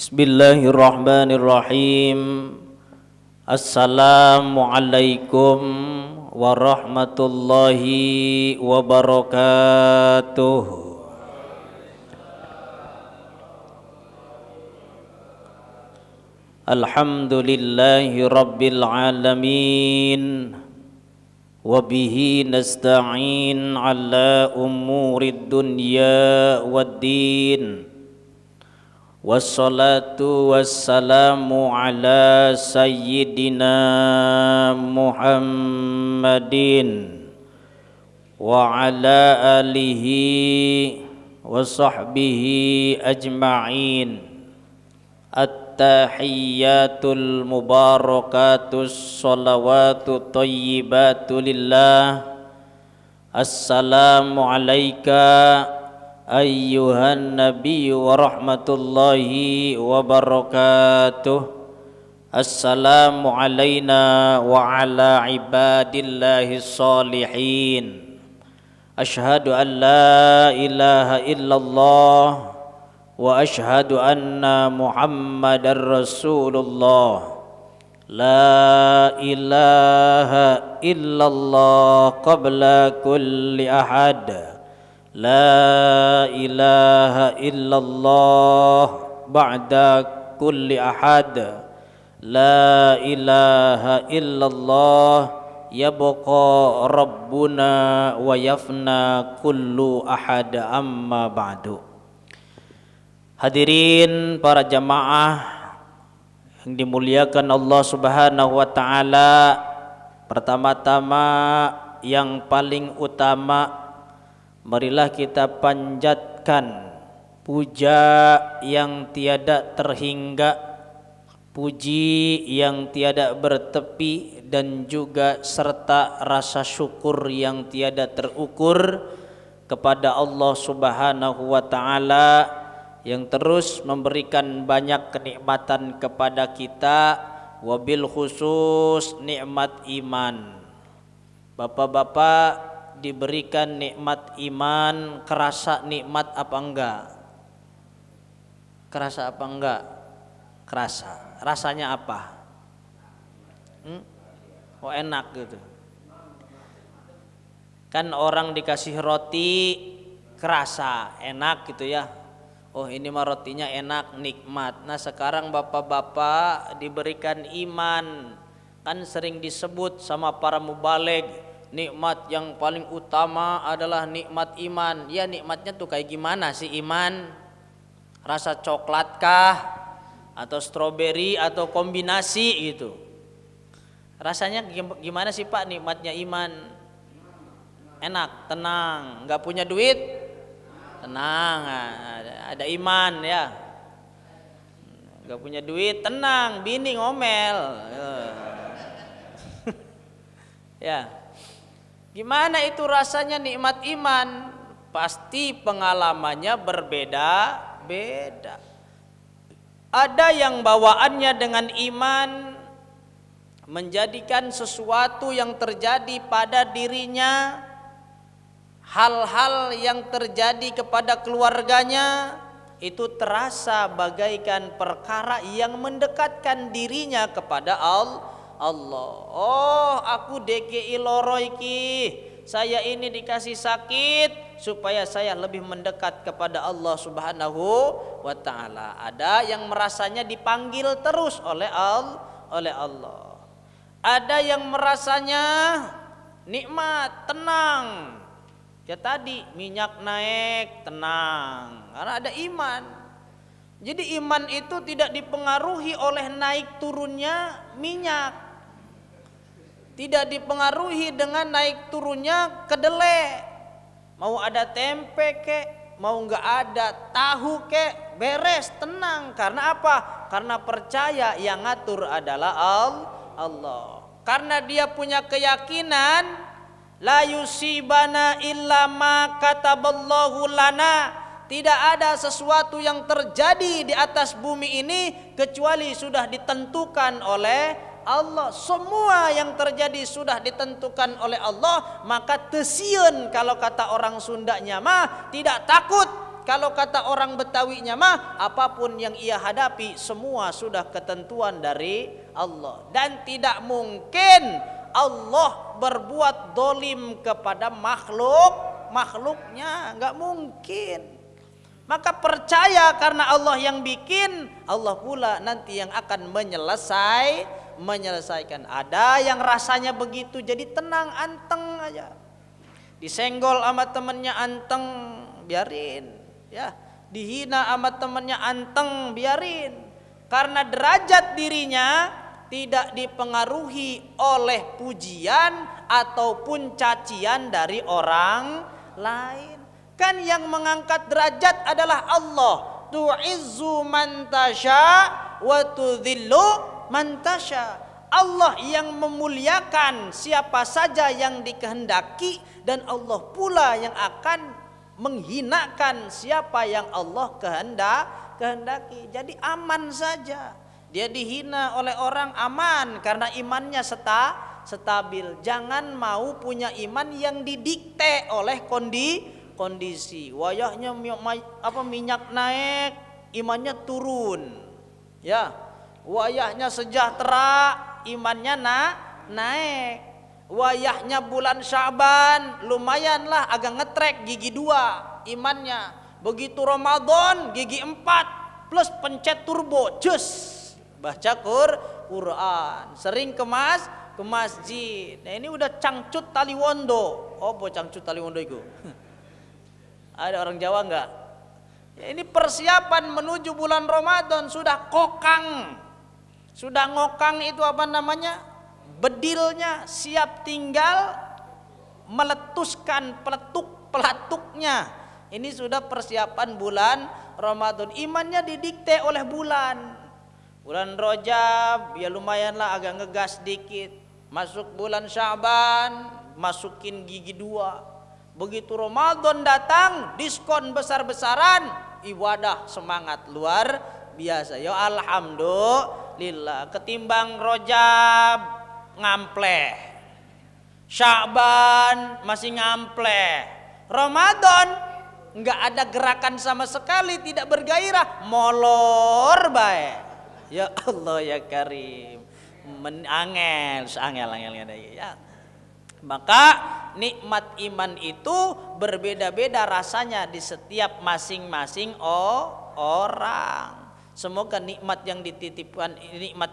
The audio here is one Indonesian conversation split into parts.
Bismillahirrahmanirrahim. Assalamualaikum warahmatullahi wabarakatuh. Alhamdulillahi rabbil alamin. Wabihi nasta'in ala umurid dunya waddin. Wassalatu wassalamu ala sayyidina Muhammadin wa ala alihi wa sahbihi ajma'in. At-tahiyyatul mubarakatus salawatu tayyibatu lillah. Assalamu alayka ayyuhan nabiyyu wa rahmatullahi wa barakatuh. Assalamu alayna wa ala ibadillahi salihin. Ashhadu an la ilaha illallah wa ashhadu anna muhammadar rasulullah. La ilaha illallah qabla kulli ahad. La ilaha illallah ba'da kulli ahad. La ilaha illallah yabqa rabbuna wa yafna kullu ahad amma ba'du. Hadirin para jamaah yang dimuliakan Allah Subhanahu wa taala, pertama-tama yang paling utama, marilah kita panjatkan puja yang tiada terhingga, puji yang tiada bertepi, dan juga serta rasa syukur yang tiada terukur kepada Allah Subhanahu wa taala yang terus memberikan banyak kenikmatan kepada kita, wabil khusus nikmat iman. Bapak-bapak diberikan nikmat iman, kerasa nikmat apa enggak? Kerasa apa enggak? Kerasa. Rasanya apa? Oh, enak gitu. Kan orang dikasih roti kerasa enak gitu ya. Oh, ini mah rotinya enak, nikmat. Nah, sekarang bapak-bapak diberikan iman. Kan sering disebut sama para mubaligh, nikmat yang paling utama adalah nikmat iman. Ya, nikmatnya tuh kayak gimana sih iman? Rasa coklat kah? Atau stroberi atau kombinasi gitu? Rasanya gimana sih Pak nikmatnya iman? Enak, tenang, nggak punya duit? Tenang, ada iman ya. Nggak punya duit, tenang, bini ngomel. Ya. Gimana itu rasanya nikmat iman? Pasti pengalamannya berbeda-beda. Ada yang bawaannya dengan iman menjadikan sesuatu yang terjadi pada dirinya, hal-hal yang terjadi kepada keluarganya itu terasa bagaikan perkara yang mendekatkan dirinya kepada Allah. Oh, aku DKI loro iki, saya ini dikasih sakit supaya saya lebih mendekat kepada Allah Subhanahu wa taala. Ada yang merasanya dipanggil terus oleh Allah. Ada yang merasanya nikmat, tenang. Ya tadi minyak naik, tenang, karena ada iman. Jadi iman itu tidak dipengaruhi oleh naik turunnya minyak, tidak dipengaruhi dengan naik turunnya kedelai. Mau ada tempe kek, mau nggak ada tahu kek, beres, tenang. Karena apa? Karena percaya yang ngatur adalah Allah. Karena dia punya keyakinan la yusibana illa ma kataballahu lana. Tidak ada sesuatu yang terjadi di atas bumi ini kecuali sudah ditentukan oleh Allah. Semua yang terjadi sudah ditentukan oleh Allah. Maka tesieun kalau kata orang Sundanya mah, tidak takut Kalau kata orang Betawinya mah, apapun yang ia hadapi semua sudah ketentuan dari Allah. Dan tidak mungkin Allah berbuat dolim kepada makhluknya, nggak mungkin. Maka percaya karena Allah yang bikin, Allah pula nanti yang akan menyelesaikan. Ada yang rasanya begitu jadi tenang, anteng aja. Disenggol sama temennya anteng, biarin. Ya, dihina sama temannya anteng, biarin. Karena derajat dirinya tidak dipengaruhi oleh pujian ataupun cacian dari orang lain. Kan yang mengangkat derajat adalah Allah. Tu'izzu man tasya wa tudhillu man tasya. Allah yang memuliakan siapa saja yang dikehendaki, dan Allah pula yang akan menghinakan siapa yang Allah kehendaki. Jadi aman saja. Dia dihina oleh orang, aman karena imannya stabil. Jangan mau punya iman yang didikte oleh kondisi. Wayahnya minyak naik, imannya turun. Ya. Wayahnya sejahtera, imannya naik. Wayahnya bulan Sya'ban, lumayanlah agak ngetrek gigi 2 imannya. Begitu Ramadan gigi 4 plus pencet turbo, cus baca Quran, sering ke masjid. Nah ini udah cangcut taliwondo. Oh, cangcut taliwondo itu. Ada orang Jawa enggak? Ya, ini persiapan menuju bulan Ramadan, sudah kokang. Sudah ngokang itu apa namanya? Bedilnya, siap tinggal meletuskan pelatuknya. Ini sudah persiapan bulan Ramadan. Imannya didikte oleh bulan. Bulan Rajab ya lumayanlah agak ngegas dikit. Masuk bulan Sya'ban, masukin gigi 2. Begitu Ramadan datang, diskon besar-besaran, ibadah semangat luar biasa. Ya alhamdulillah, ketimbang Rajab ngampleh, Sya'ban masih ngampleh, Ramadan nggak ada gerakan sama sekali, tidak bergairah, molor baik. Ya Allah ya Karim, angel ya. Maka nikmat iman itu berbeda-beda rasanya di setiap masing-masing orang. Semoga nikmat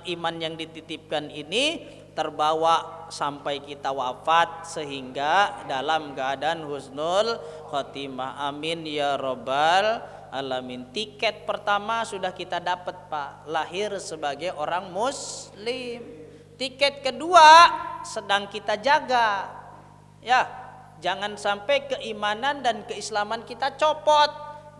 iman yang dititipkan ini terbawa sampai kita wafat sehingga dalam keadaan husnul khotimah. Amin ya rabbal alamin. Tiket pertama sudah kita dapat, Pak, lahir sebagai orang muslim. Tiket kedua sedang kita jaga. Ya, jangan sampai keimanan dan keislaman kita copot.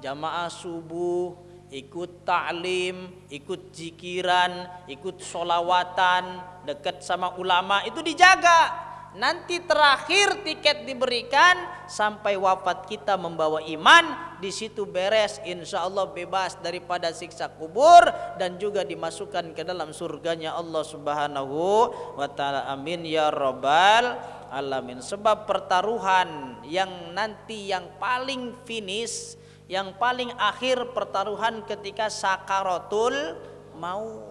Jamaah subuh, ikut ta'lim, ikut zikiran, ikut sholawatan, dekat sama ulama, itu dijaga. Nanti terakhir tiket diberikan sampai wafat kita membawa iman, di situ beres, insya Allah bebas daripada siksa kubur dan juga dimasukkan ke dalam surganya Allah Subhanahu wa ta'ala. Amin ya rabbal alamin. Sebab pertaruhan yang nanti yang paling finish, yang paling akhir, pertaruhan ketika sakaratul maut.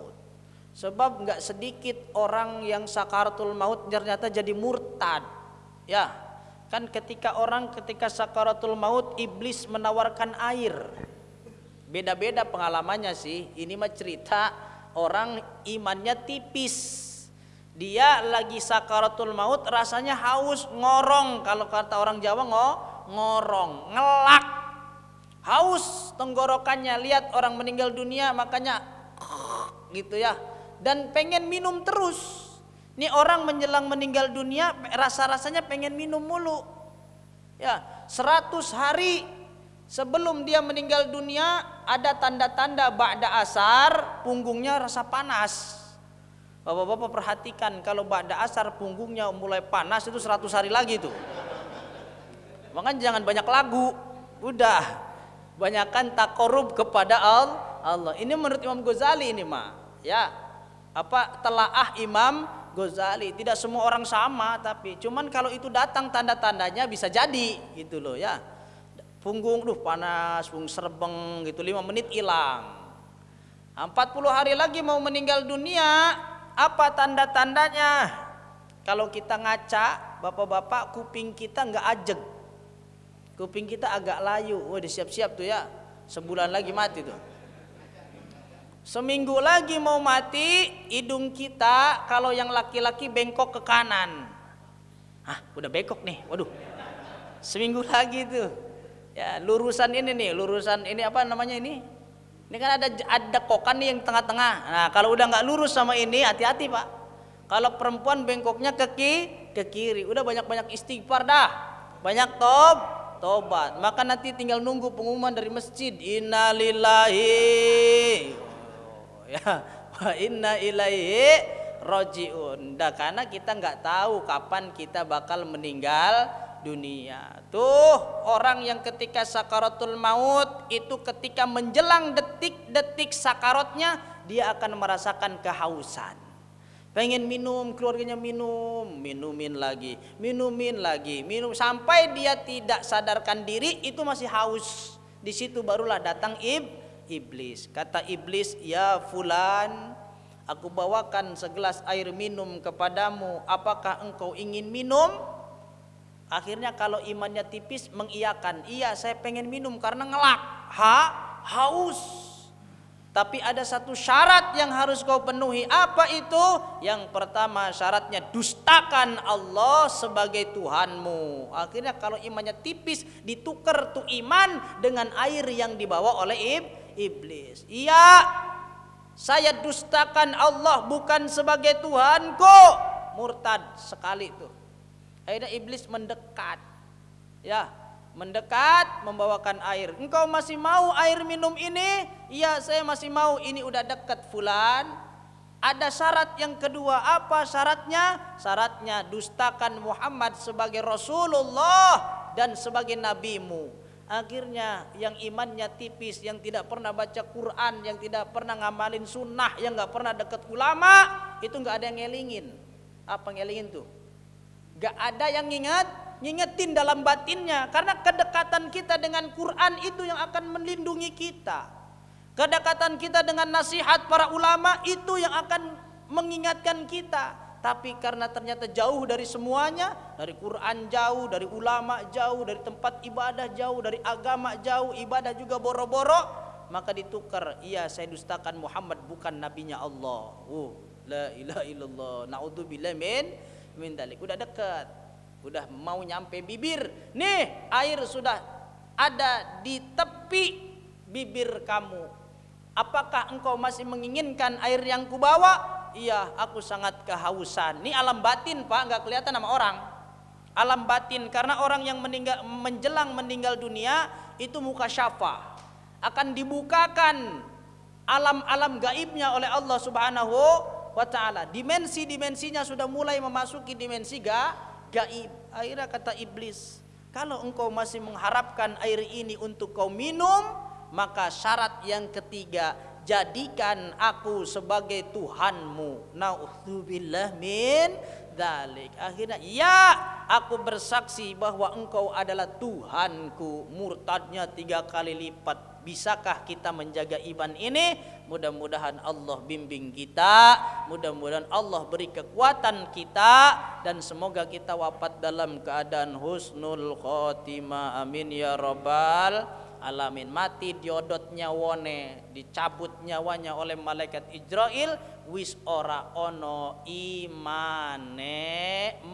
Sebab nggak sedikit orang yang sakaratul maut ternyata jadi murtad. Ya, kan ketika sakaratul maut iblis menawarkan air. Beda-beda pengalamannya sih. Ini mah cerita orang imannya tipis. Dia lagi sakaratul maut rasanya haus, ngorong, kalau kata orang Jawa ngorong, ngelak. Haus tenggorokannya, lihat orang meninggal dunia makanya gitu ya, dan pengen minum terus. Ini orang menjelang meninggal dunia rasa-rasanya pengen minum mulu. Ya, 100 hari sebelum dia meninggal dunia ada tanda-tanda ba'da asar, punggungnya rasa panas. Bapak-bapak perhatikan, kalau ba'da asar punggungnya mulai panas itu 100 hari lagi tuh. Makanya jangan banyak lagu, udah banyakkan takorub kepada Allah. Ini menurut Imam Ghazali ini mah, ya, telaah Imam Ghazali. Tidak semua orang sama, tapi cuman kalau itu datang tanda-tandanya bisa jadi gitu loh ya. punggung panas, punggung serbeng gitu, 5 menit hilang. 40 hari lagi mau meninggal dunia, apa tanda-tandanya? Kalau kita ngaca, bapak-bapak, kuping kita nggak ajeg, kuping kita agak layu. Wah, disiap-siap tuh ya, sebulan lagi mati tuh. Seminggu lagi mau mati, hidung kita kalau yang laki-laki bengkok ke kanan. Udah bengkok nih, waduh. Seminggu lagi tuh. Ya, lurusan ini nih, lurusan ini apa namanya ini? Ini kan ada kokan nih yang tengah-tengah. Nah, kalau udah nggak lurus sama ini, hati-hati Pak. Kalau perempuan bengkoknya ke kiri, udah banyak-banyak istighfar dah, banyak tobat. Maka nanti tinggal nunggu pengumuman dari masjid, innalillahi ya wa inna ilaihi rajiun. Karena kita nggak tahu kapan kita bakal meninggal dunia. Tuh orang yang ketika sakaratul maut itu ketika menjelang detik-detik sakaratnya dia akan merasakan kehausan. Pengen minum, keluarganya minumin lagi, minum sampai dia tidak sadarkan diri itu masih haus. Di situ barulah datang iblis. Kata iblis, "Ya fulan, aku bawakan segelas air minum kepadamu. Apakah engkau ingin minum?" Akhirnya kalau imannya tipis mengiyakan, "Iya, saya pengen minum karena ngelak, haus. Tapi ada satu syarat yang harus kau penuhi." Apa itu? Yang pertama syaratnya dustakan Allah sebagai Tuhanmu. Akhirnya kalau imannya tipis ditukar tuh iman dengan air yang dibawa oleh iblis. "Iya, saya dustakan Allah bukan sebagai Tuhanku." Murtad sekali tuh. Akhirnya iblis mendekat, ya, membawakan air. "Engkau masih mau air minum ini?" "Iya, saya masih mau." "Ini udah dekat fulan. Ada syarat yang kedua." "Apa syaratnya?" "Syaratnya dustakan Muhammad sebagai Rasulullah dan sebagai nabimu." Akhirnya yang imannya tipis, yang tidak pernah baca Quran, yang tidak pernah ngamalin sunnah, yang nggak pernah dekat ulama, itu nggak ada yang ngelingin. Apa ngelingin tuh? Gak ada yang ngingetin dalam batinnya. Karena kedekatan kita dengan Quran itu yang akan melindungi kita. Kedekatan kita dengan nasihat para ulama itu yang akan mengingatkan kita. Tapi karena ternyata jauh dari semuanya, dari Quran jauh, dari ulama jauh, dari tempat ibadah jauh, dari agama jauh, ibadah juga boro-boro, maka ditukar, "Iya, saya dustakan Muhammad bukan nabinya Allah." La ilaha illallah, naudzubillah min dalik. Udah dekat, udah mau nyampe bibir. Nih, air sudah ada di tepi bibir kamu. Apakah engkau masih menginginkan air yang kubawa? "Iya, aku sangat kehausan." Ini alam batin Pak, nggak kelihatan sama orang. Alam batin, karena orang yang menjelang meninggal dunia itu muka syafa, akan dibukakan alam-alam gaibnya oleh Allah Subhanahu wa ta'ala. Dimensi-dimensinya sudah mulai memasuki dimensi gaib. Akhirnya kata iblis, "Kalau engkau masih mengharapkan air ini untuk kau minum, maka syarat yang ketiga, jadikan aku sebagai Tuhanmu." Na'udzubillah min dzalik. Akhirnya, "Ya, aku bersaksi bahwa engkau adalah Tuhanku." Murtadnya 3 kali lipat. Bisakah kita menjaga iman ini? Mudah-mudahan Allah bimbing kita, mudah-mudahan Allah beri kekuatan kita, dan semoga kita wafat dalam keadaan husnul khotimah. Amin ya rabbal alamin. Mati diodot nyawone, dicabut nyawanya oleh malaikat Israil, wis ora ono imane,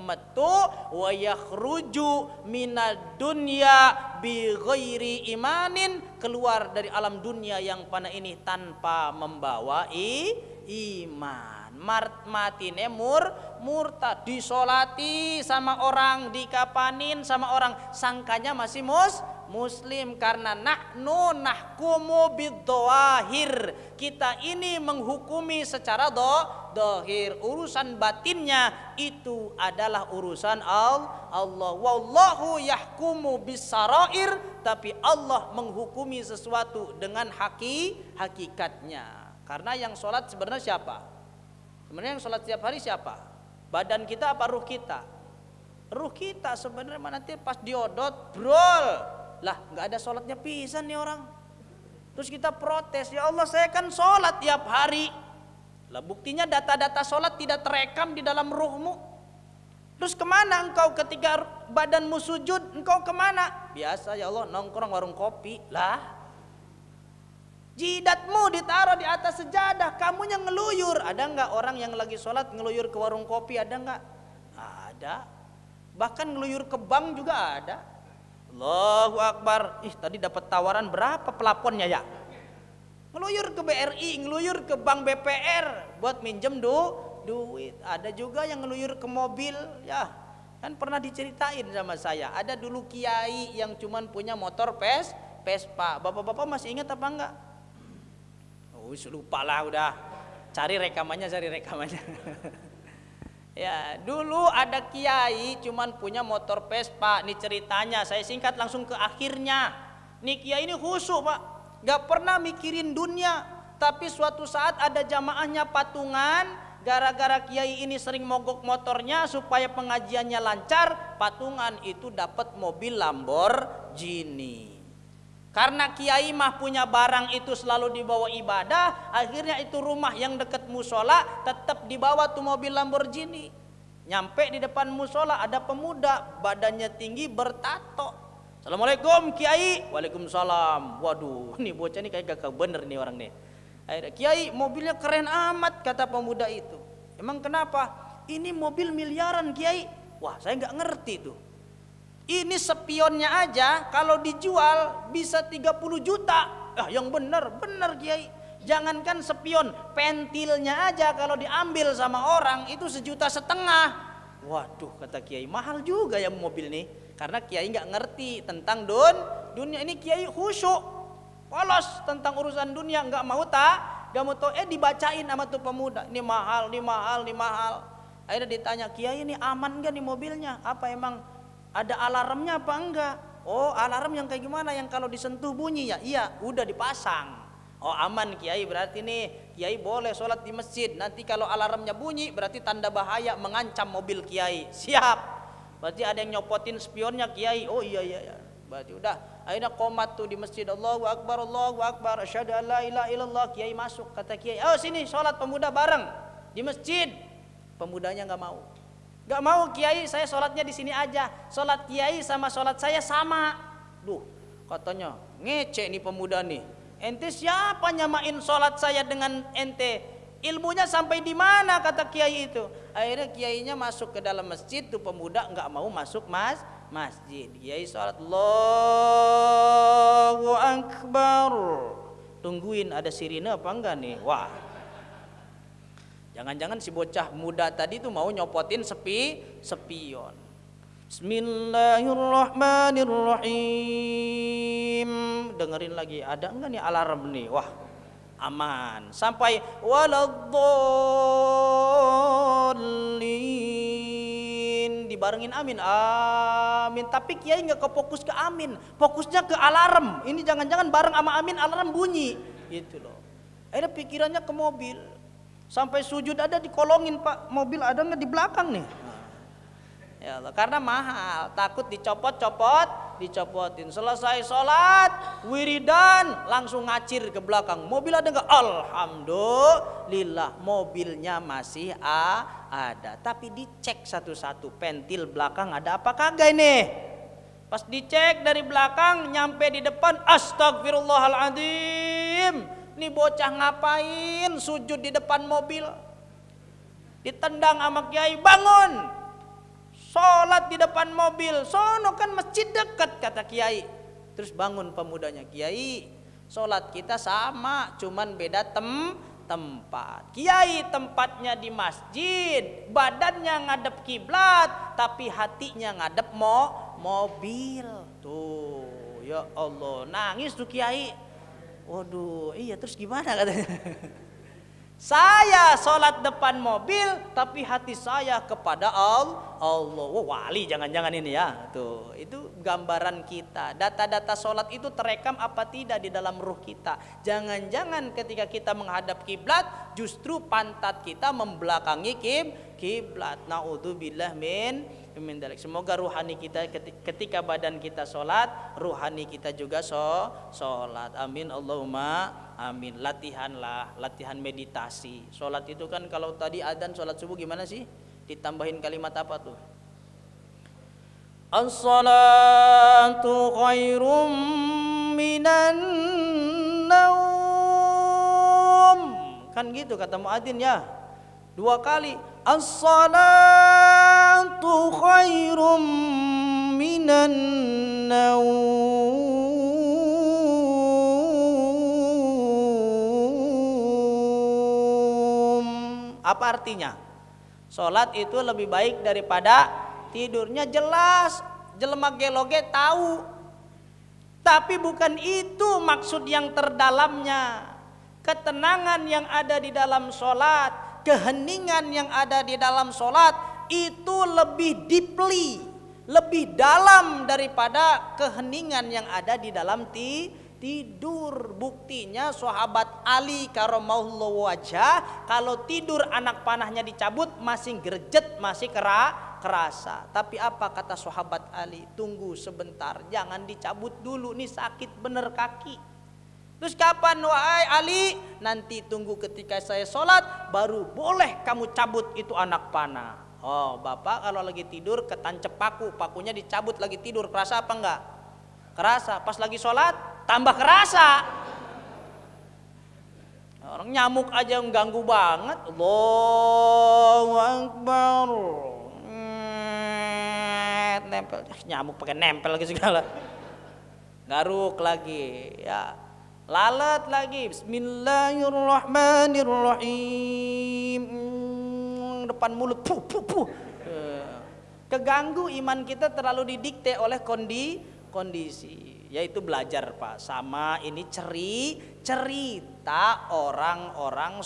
metu wa yakhruju minad dunya bi ghairi imanin, keluar dari alam dunia yang panah ini tanpa membawa iman. Matine murtad, disolati sama orang, dikapanin sama orang, sangkanya masih muslim. Karena nahnu nahkumu bidzawahir, kita ini menghukumi secara dohir. Urusan batinnya itu adalah urusan Allah. Wallahu yahkumu bisarair, tapi Allah menghukumi sesuatu dengan hakikatnya. Karena yang sholat sebenarnya siapa? Sebenarnya yang sholat setiap hari siapa? Badan kita apa ruh kita? Ruh kita sebenarnya nanti pas diodot brol, Lah nggak ada sholatnya pisan nih orang. Terus kita protes, ya Allah saya kan sholat tiap hari. Lah buktinya data-data sholat tidak terekam di dalam ruhmu. Terus kemana engkau ketika badanmu sujud, engkau kemana? Biasa ya Allah nongkrong warung kopi. Lah jidatmu ditaruh di atas sejadah, kamunya ngeluyur. Ada nggak orang yang lagi sholat ngeluyur ke warung kopi? Ada nggak? Ada. Bahkan ngeluyur ke bank juga ada. Allahu Akbar. Tadi dapat tawaran berapa pelaponnya ya? Ngeluyur ke BRI, ngeluyur ke bank BPR buat minjem duit. Ada juga yang ngeluyur ke mobil, ya. Kan pernah diceritain sama saya. Ada dulu kiai yang cuman punya motor Vespa. Bapak-bapak masih ingat apa enggak? Lupa lah udah. Cari rekamannya. Ya, dulu ada kiai cuman punya motor Vespa. Nih ceritanya, saya singkat langsung ke akhirnya. Nih kiai ini khusyuk, Pak. Gak pernah mikirin dunia. Tapi suatu saat ada jamaahnya patungan. Gara-gara kiai ini sering mogok motornya supaya pengajiannya lancar, patungan itu dapat mobil Lamborghini. Karena kiai mah punya barang itu selalu dibawa ibadah, akhirnya itu rumah yang dekat musola tetap dibawa tuh mobil Lamborghini. Nyampe di depan musola ada pemuda badannya tinggi bertato. Assalamualaikum kiai. Waalaikumsalam. Waduh, nih bocah nih kayak gak bener nih orang nih. Akhirnya, kiai mobilnya keren amat, kata pemuda itu. Emang kenapa? Ini mobil miliaran kiai. Wah saya nggak ngerti tuh. Ini spionnya aja kalau dijual bisa 30 juta. Yang bener kiai. Jangankan spion, pentilnya aja kalau diambil sama orang itu 1,5 juta. Waduh kata kiai, mahal juga ya mobil nih. Karena kiai nggak ngerti tentang dunia. Ini kiai khusyuk, polos tentang urusan dunia, nggak mau tahu. Dibacain sama tuh pemuda, ini mahal. Akhirnya ditanya, kiai ini aman nggak nih mobilnya? Apa emang ada alarmnya apa enggak? Oh alarm yang kayak gimana? Yang kalau disentuh bunyi ya? Iya udah dipasang. Oh aman kiai, berarti nih kiai boleh sholat di masjid. Nanti kalau alarmnya bunyi berarti tanda bahaya mengancam mobil kiai. Siap. Berarti ada yang nyopotin spionnya kiai. Oh iya. Berarti udah. Akhirnya komat tuh di masjid. Allahu Akbar. Asyhadu an la ilaha illallah. Kiai masuk. Kata kiai, oh sini sholat pemuda bareng di masjid. Pemudanya nggak mau. Gak mau kiai, saya sholatnya di sini aja. Sholat kiai sama sholat saya sama. Duh, katanya ngece nih pemuda nih. Ente siapa nyamain sholat saya dengan ente? Ilmunya sampai di mana kata kiai itu? Akhirnya kiainya masuk ke dalam masjid, tuh pemuda nggak mau masuk masjid. Kiai sholat, Allahu Akbar. Tungguin ada sirine apa enggak nih? Wah. Jangan-jangan si bocah muda tadi tuh mau nyopotin spion. Bismillahirrahmanirrahim. Dengerin lagi, ada enggak nih alarm nih? Wah, aman. Sampai waladdallin. Dibarengin amin. Amin. Tapi kiai enggak kefokus ke amin, fokusnya ke alarm. Ini jangan-jangan bareng sama amin alarm bunyi. Gitu loh. Akhirnya pikirannya ke mobil. Sampai sujud ada dikolongin, Pak, mobil ada nggak di belakang nih? Ya Allah, karena mahal, takut dicopotin. Selesai sholat, wiridan, langsung ngacir ke belakang. Mobil ada nggak? Alhamdulillah, mobilnya masih ada. Tapi dicek satu-satu, pentil belakang ada apa kagak ini? Pas dicek dari belakang, nyampe di depan, astagfirullahaladzim. Nih bocah ngapain sujud di depan mobil? Ditendang sama kiai, bangun. Sholat di depan mobil. Sono kan masjid dekat kata kiai. Terus bangun pemudanya, kiai sholat kita sama, cuman beda tempat. Kiai tempatnya di masjid, badannya ngadep kiblat, tapi hatinya ngadep mobil. Tuh, ya Allah, nangis tuh kiai. Waduh, iya terus gimana katanya? Saya sholat depan mobil, tapi hati saya kepada Allah. Oh, wali jangan-jangan ini ya. Tuh, itu gambaran kita. Data-data sholat itu terekam apa tidak di dalam ruh kita. Jangan-jangan ketika kita menghadap kiblat, justru pantat kita membelakangi kiblat. Naudzubillah min dalik. Semoga ruhani kita ketika badan kita sholat, ruhani kita juga sholat. Amin Allahumma amin. Latihan meditasi. Sholat itu kan kalau tadi adzan sholat subuh gimana sih? Ditambahin kalimat apa tuh? As-salatu khairum minan naum. Kan gitu kata muadzin ya. 2 kali. As-salatu khairum minan naum. Apa artinya? Salat itu lebih baik daripada tidurnya, jelas. Jelema geloge tahu. Tapi bukan itu maksud yang terdalamnya. Ketenangan yang ada di dalam salat, keheningan yang ada di dalam sholat itu lebih deeply, lebih dalam daripada keheningan yang ada di dalam tidur. Buktinya sahabat Ali karramallahu wajhah, kalau tidur anak panahnya dicabut masih grejet, masih kerasa. Tapi apa kata sahabat Ali? Tunggu sebentar, jangan dicabut dulu, nih sakit bener kaki. Terus kapan wahai Ali? Nanti tunggu ketika saya sholat baru boleh kamu cabut itu anak panah. Oh bapak kalau lagi tidur ketancep pakunya dicabut lagi tidur, kerasa apa enggak? Kerasa. Pas lagi sholat tambah kerasa. Orang nyamuk aja mengganggu banget. Allahu Akbar. Nempel, nyamuk pakai nempel lagi segala. Garuk lagi ya. Lalat lagi, bismillahirrahmanirrahim, depan mulut, puh. Keganggu iman kita terlalu didikte oleh kondisi, yaitu belajar Pak. Sama ini cerita orang-orang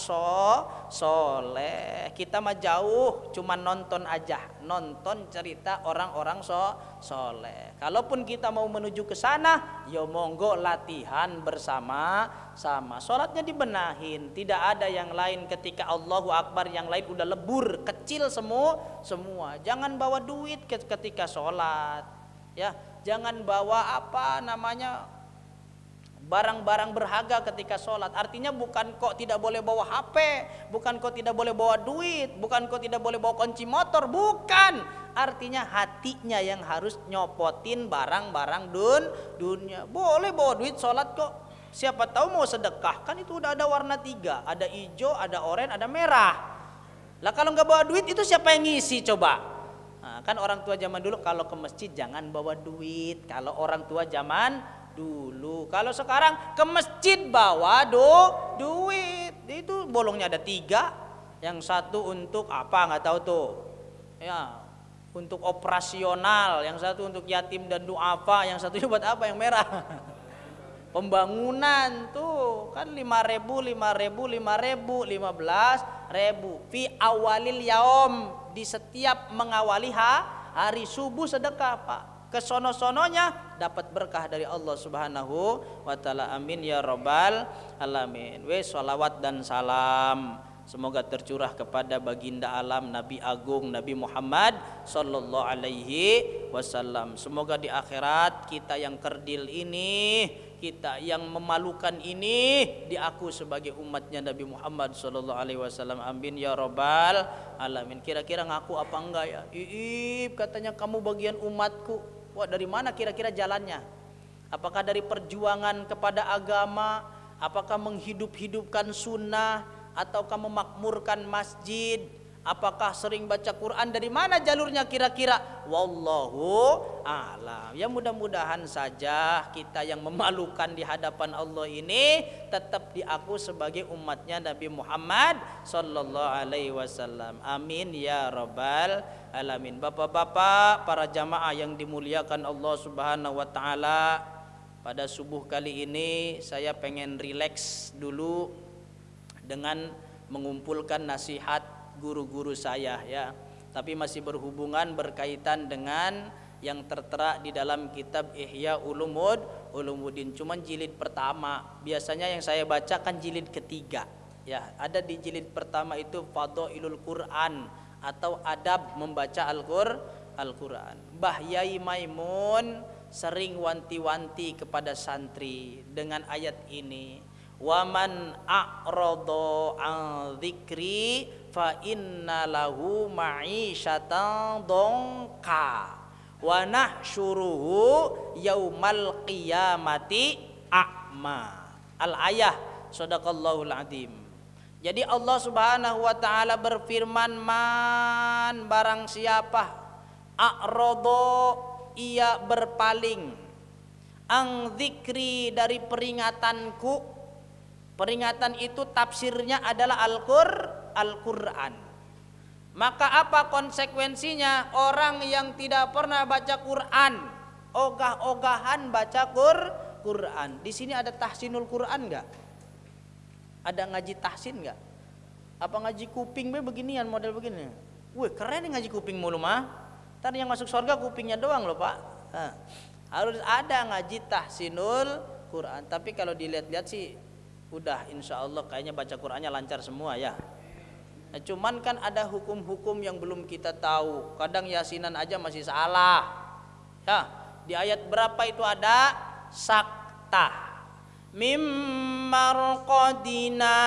soleh. Kita mah jauh, cuma nonton aja, nonton cerita orang-orang soleh. Kalaupun kita mau menuju ke sana, ya monggo latihan bersama-sama. Sholatnya dibenahin, tidak ada yang lain. Ketika Allahu Akbar yang lain udah lebur, kecil semua. Jangan bawa duit ketika sholat, ya. Jangan bawa barang-barang berharga ketika sholat. Artinya bukan kok tidak boleh bawa HP, bukan kok tidak boleh bawa duit, bukan kok tidak boleh bawa kunci motor, bukan. Artinya hatinya yang harus nyopotin barang-barang dunia. Boleh bawa duit sholat kok. Siapa tahu mau sedekah, kan itu udah ada warna 3, ada hijau, ada oranye, ada merah. Lah kalau nggak bawa duit itu siapa yang ngisi coba? Nah, kan orang tua zaman dulu kalau ke masjid jangan bawa duit. Kalau orang tua zaman dulu, kalau sekarang ke masjid bawa duit. Itu bolongnya ada 3, yang satu untuk apa nggak tahu tuh, ya untuk operasional, yang satu untuk yatim dan duafa, yang satunya buat apa yang merah? Pembangunan tuh kan 5.000, 15.000 fi awalil yaum, di setiap mengawali hari subuh sedekah Pak. Kesono-sononya dapat berkah dari Allah Subhanahu wa taala. Amin ya rabbal alamin. Sholawat dan salam semoga tercurah kepada baginda alam Nabi Agung Nabi Muhammad sallallahu alaihi wasallam. Semoga di akhirat kita yang kerdil ini, kita yang memalukan ini diaku sebagai umatnya Nabi Muhammad sallallahu alaihi wasallam. Amin ya rabbal alamin. Kira-kira ngaku apa enggak ya? Iip, katanya kamu bagian umatku. Wah, dari mana kira-kira jalannya? Apakah dari perjuangan kepada agama? Apakah menghidup-hidupkan sunnah? Ataukah memakmurkan masjid? Apakah sering baca Quran? Dari mana jalurnya kira-kira? Wallahu a'lam. Ya mudah-mudahan saja kita yang memalukan di hadapan Allah ini tetap diaku sebagai umatnya Nabi Muhammad sallallahu alaihi wasallam. Amin ya rabbal alamin. Bapak-bapak, para jamaah yang dimuliakan Allah Subhanahu wa taala, pada subuh kali ini saya pengen rileks dulu dengan mengumpulkan nasihat guru-guru saya ya, tapi masih berhubungan berkaitan dengan yang tertera di dalam kitab Ihya Ulumuddin, cuman jilid pertama. Biasanya yang saya baca kan jilid ketiga ya. Ada di jilid pertama itu Fadhailul Quran, atau adab membaca Al-Qur'an. Mbah Yai Maimun sering wanti-wanti kepada santri dengan ayat ini. Waman a'rada an dzikri fa inna lahu ma'isyatan dongka wa nahsyuruhu yaumal qiyamati a'ma. Al-ayah, sadaqallahul adzim. Jadi Allah Subhanahu wa taala berfirman, man barang siapa a'rada ia berpaling ang dzikri dari peringatanku. Peringatan itu tafsirnya adalah Al-Qur'an. Maka apa konsekuensinya? Orang yang tidak pernah baca Quran, ogah-ogahan baca Quran. Di sini ada tahsinul Quran enggak? Ada ngaji tahsin enggak? Apa ngaji kuping beginian model begini? Wih, keren nih ngaji kuping mulu mah. Ntar yang masuk surga kupingnya doang loh, Pak. Nah, harus ada ngaji tahsinul Quran. Tapi kalau dilihat-lihat sih udah insya Allah kayaknya baca Qur'annya lancar semua ya. Nah, cuman kan ada hukum-hukum yang belum kita tahu. Kadang yasinan aja masih salah. Ya, di ayat berapa itu ada sakta. Mimmarqadina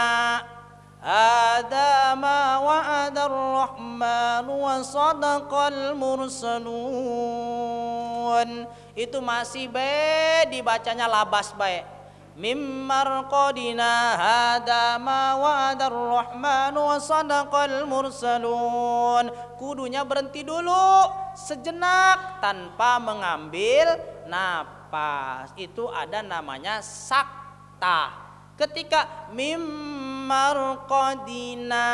hadza ma wa'adar rahman wa sadaqal mursalun. Itu masih dibacanya labas baik. Mimmarqadina hadza ma wa'adar rahman wa sadaqal mursalun. Kudunya berhenti dulu sejenak tanpa mengambil napas. Itu ada namanya sakta. Ketika mimmarqadina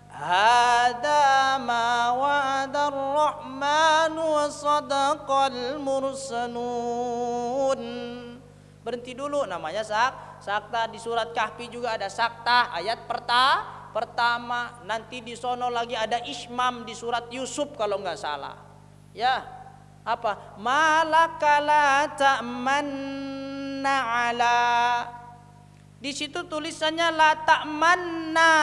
hadza ma wa'adar rahman wa sadaqal mursalun. Berhenti dulu, namanya sakta. Di surat Kahfi juga ada sakta ayat pertama. Nanti di sono lagi ada ismam di surat Yusuf kalau nggak salah. Ya, apa? Malaka la ta'manna ala. Di situ tulisannya la ta'manna.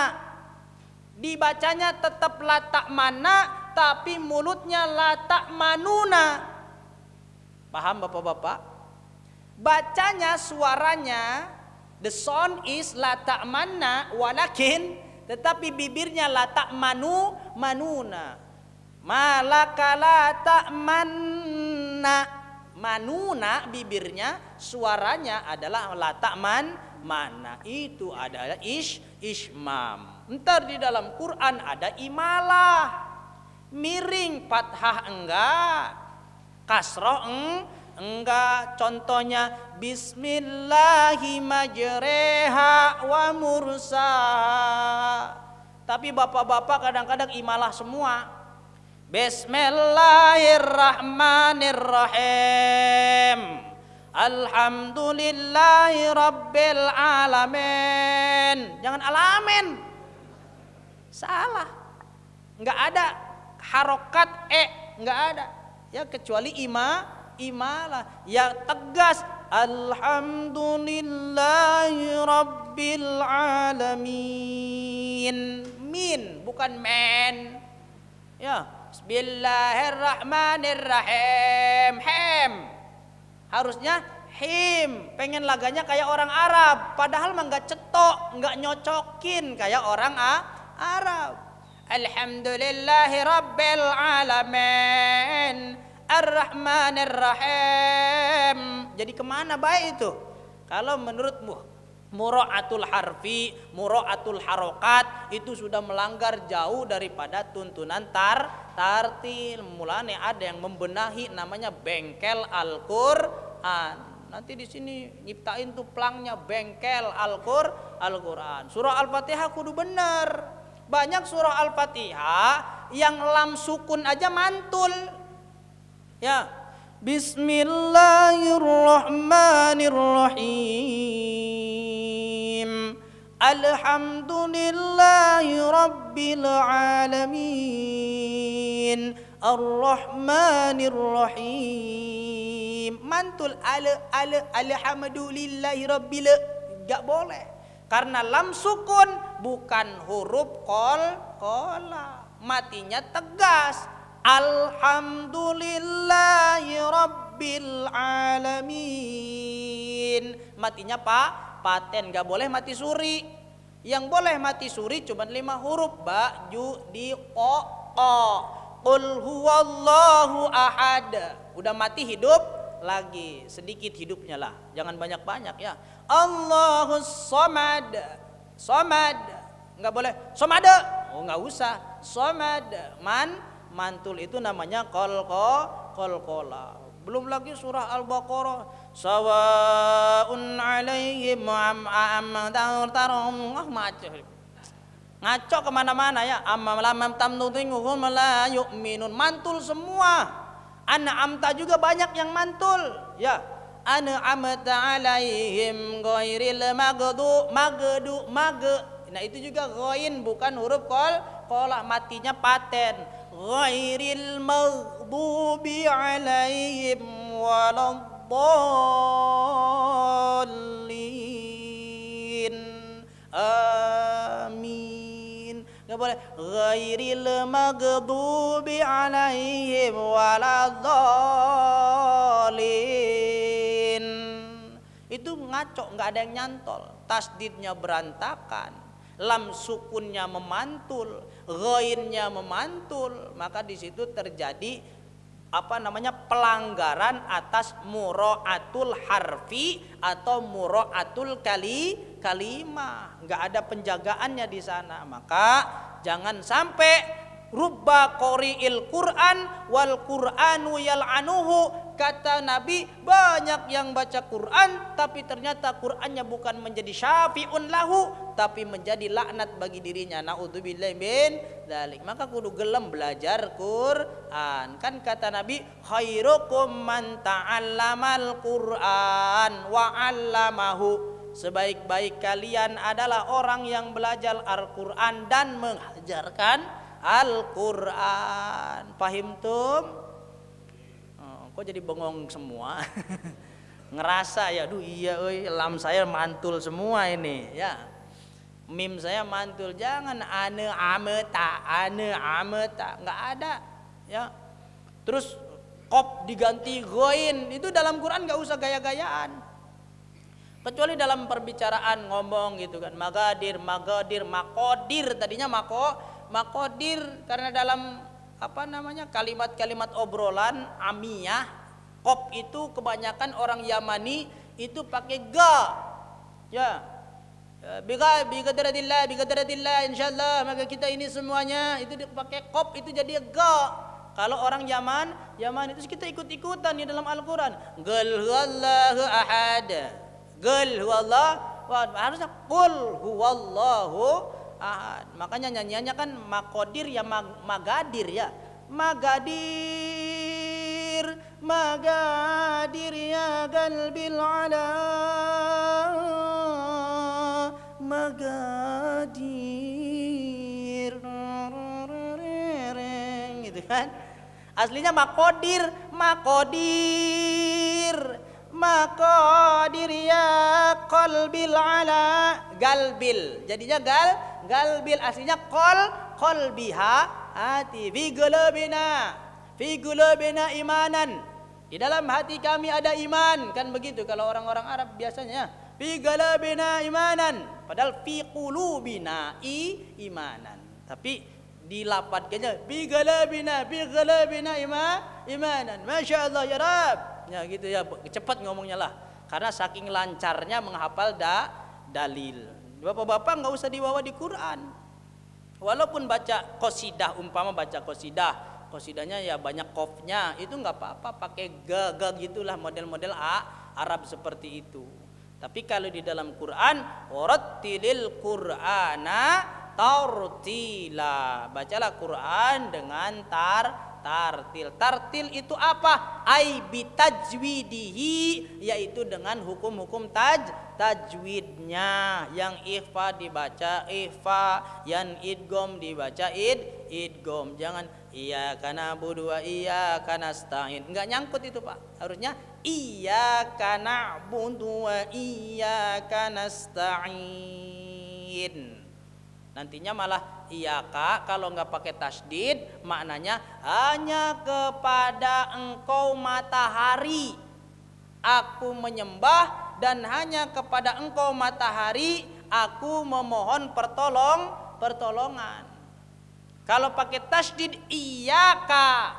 Dibacanya tetap la ta'manna, tapi mulutnya la ta'manuna. Paham Bapak-bapak? Bacanya suaranya the sound is la ta'manna walakin, tetapi bibirnya la ta'manuna. Malaka la ta'manna, manuna bibirnya, suaranya adalah la ta'manna. Itu adalah ismam. Entar di dalam Quran ada imalah. Miring fathah enggak, kasroh enggak. Contohnya bismillahi majreha wa mursaha. Tapi bapak-bapak kadang-kadang imalah semua. Bismillahirrahmanirrahim. Alhamdulillahi rabbil alamin. Jangan alamin. Salah. Enggak ada harokat enggak ada. Ya kecuali imalah ya tegas, alhamdulillahi rabbil alamin. Min bukan men. Ya, bismillahirrahmanirrahim. Hem. Harusnya him. Pengen laganya kayak orang Arab, padahal mah enggak cetok, enggak nyocokin kayak orang Arab. Alhamdulillahi rabbil alamin. Ar-Rahmanir-Rahim. Jadi kemana baik itu? Kalau menurutmu mura'atul harfi, mura'atul harokat itu sudah melanggar jauh daripada tuntunan tartil. Mulanya ada yang membenahi namanya bengkel Al-Qur'an. Nanti di sini nyiptain tuh plangnya bengkel Al-Qur'an. Surah Al-Fatihah kudu bener. Banyak surah Al-Fatihah yang lam sukun aja mantul. Ya, bismillahirrahmanirrahim. Alhamdulillahi rabbil alamin. Ar-Rahmanir-Rahim. Mantul alhamdulillahi rabbil, enggak boleh. Karena lam sukun bukan huruf kola. matinya tegas. Alhamdulillahi Rabbil Alamin. Matinya paten, nggak boleh mati suri. Yang boleh mati suri cuma 5 huruf, ba, ju, di, o, o. Qul huwallahu ahad. Udah mati hidup lagi, sedikit hidupnya lah, jangan banyak-banyak ya. Allahus somad. Somad nggak boleh somada, oh nggak usah somad. Mantul itu namanya qalqalah. Belum lagi surah Al-Baqarah, sawaun alaihim ngaco kemana-mana ya. Lam tamnutinguhum la yu'minun, mantul semua. An'amta juga banyak yang mantul ya. An'amta alaihim ghairil magdu. Nah itu juga ghain, bukan huruf qalah, matinya paten. Ghairil maghdubi alaihim waladdallin. Amin. Nggak boleh ghairil maghdubi alaihim waladdallin. Itu ngaco, nggak ada yang nyantol. Tasdidnya berantakan, lam sukunnya memantul, ghainnya memantul, maka di situ terjadi pelanggaran atas mura'atul harfi atau mura'atul kalimah. Nggak ada penjagaannya di sana. Maka jangan sampai rubba qori'il Qur'an wal Qur'anu yal'anuhu. Kata Nabi, banyak yang baca Quran tapi ternyata Qurannya bukan menjadi syafi'un lahu, tapi menjadi laknat bagi dirinya. Naudzubillahi min dzalik. Maka kudu gelem belajar Quran. Kan kata Nabi, khairukum man ta'allamal Quran wa 'allamahu. Sebaik-baik kalian adalah orang yang belajar Al-Quran dan mengajarkan Al-Quran. Pahim tum? Kok jadi bengong semua? Ngerasa ya, aduh iya lam saya mantul semua ini ya. Mim saya mantul, jangan ane ameta, nggak ada ya. Terus kop diganti ghain, itu dalam Quran nggak usah gaya-gayaan. Kecuali dalam perbicaraan ngomong gitu kan, magadir, makodir, tadinya makodir karena dalam kalimat-kalimat obrolan amiyah, kop itu kebanyakan orang Yamani itu pakai ga ya. Biqadradillah insyaallah, maka kita ini semuanya itu pakai kop, itu jadi ga. Kalau orang Yaman itu kita ikut-ikutan di dalam Al-Qur'an. Qul huwallahu ahad. Qul huwallahu, harusnya qul huwallahu ahad. Makanya nyanyiannya kan makodir ya, magadir ya. Magadir ya galbil ala, magadir gitu kan. Aslinya makodir ya qalbil ala, galbil jadinya galbil, aslinya qalbiha hati, fi qulubina imanan, di dalam hati kami ada iman, kan begitu kalau orang-orang Arab biasanya fi qulubina imanan, padahal fi qulubina imanan, tapi dilapatkannya fi qulubina imanan. Masya Allah ya Rab ya gitu ya, cepat ngomongnya lah karena saking lancarnya menghafal dalil. Bapak-bapak nggak usah dibawa di Quran. Walaupun baca qasidah, umpama baca qasidahnya ya banyak qafnya, itu nggak apa-apa, pakai ga gitulah, model-model Arab seperti itu. Tapi kalau di dalam Quran, warattilil Qur'ana tartila, bacalah Quran dengan tartil. Tartil itu apa? Ai bitajwidihi, yaitu dengan hukum-hukum tajwidnya. Yang ikhfa dibaca ikhfa, yang idgham dibaca idgham. Jangan iyyaka na'budu wa iyyaka nasta'in, enggak nyangkut itu Pak. Harusnya iyyaka na'budu wa iyyaka nasta'in. Nantinya malah iyaka kalau nggak pakai tasdid maknanya hanya kepada engkau matahari aku menyembah dan hanya kepada engkau matahari aku memohon pertolongan. Kalau pakai tasdid iyaka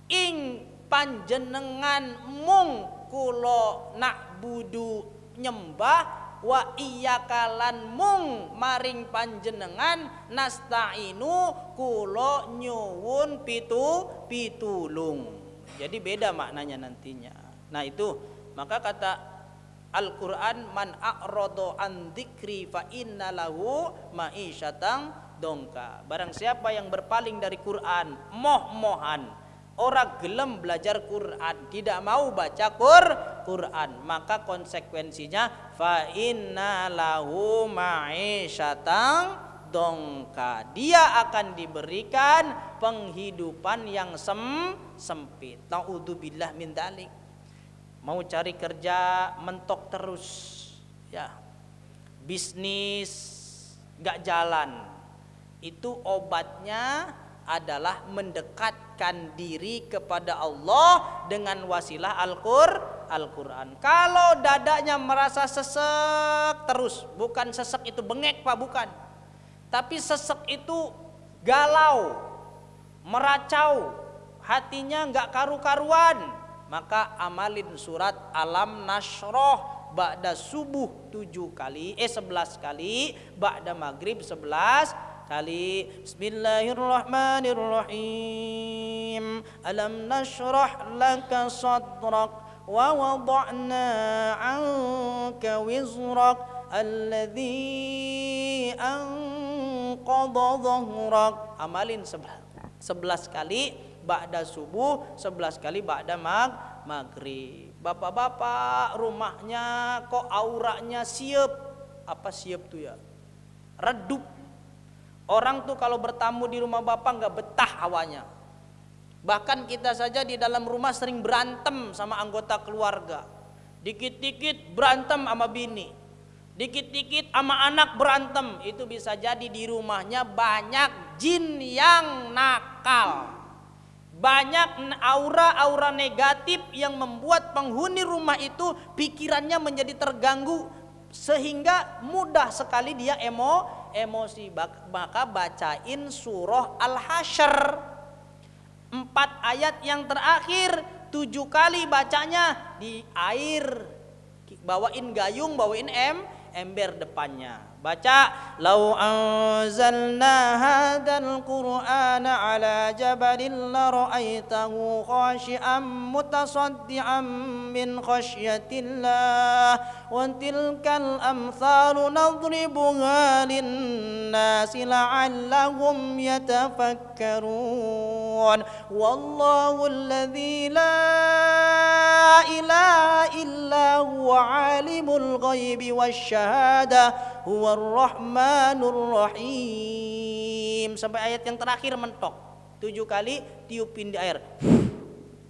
ing panjenengan mung kulo na'budu nyembah wa iyyakalan mung maring panjenengan nasta'inu kulo nyuwun pitulung. Jadi beda maknanya nantinya. Nah itu maka kata Al-Quran man a'rado an dzikri fa inna lahu ma'isyatan dongka. Barang siapa yang berpaling dari Quran moh-mohan orang gelem belajar Quran, tidak mau baca Quran, maka konsekuensinya fa inna lahu ma'isyatan dongka. Dia akan diberikan penghidupan yang sempit. Naudzubillah min dzalik. Mau cari kerja mentok terus, ya. Bisnis gak jalan. Itu obatnya adalah mendekatkan diri kepada Allah dengan wasilah Al-Quran. Kalau dadanya merasa sesek terus, bukan sesek itu bengek Pak, bukan. Tapi sesek itu galau, meracau, hatinya nggak karu-karuan, maka amalin surat Alam Nasroh ba'da subuh 11 kali, ba'da maghrib 11 kali. Bismillahirrahmanirrahim. Alam nashrah laka sadrak wa wada'na 'anka wizrak alladhi anqadha dhahrak. Amalin 11 kali ba'da subuh, 11 kali ba'da maghrib. Bapak-bapak rumahnya kok auranya siap. Apa siap tuh ya? Redup. Orang tuh kalau bertamu di rumah bapak nggak betah awalnya. Bahkan kita saja di dalam rumah sering berantem sama anggota keluarga. Dikit-dikit berantem sama bini, dikit-dikit sama anak berantem. Itu bisa jadi di rumahnya banyak jin yang nakal, banyak aura-aura negatif yang membuat penghuni rumah itu pikirannya menjadi terganggu sehingga mudah sekali dia emosi. Maka bacain surah Al-Hasyr 4 ayat yang terakhir 7 kali bacanya di air, bawain gayung, bawain ember depannya. Baca lau anzalna hadzal qur'ana ala jabalin la ra'aitahu khashi'an mutasaddian min khasyatillah wa tilkal amsalu nadribuha lin-nasi la'allahum yatafakkarun. Wallahu alladzi la ilaha illa huwa alimul ghaibi wasyahadah huwar rahmanur rahim. Sampai ayat yang terakhir mentok 7 kali, tiupin di air,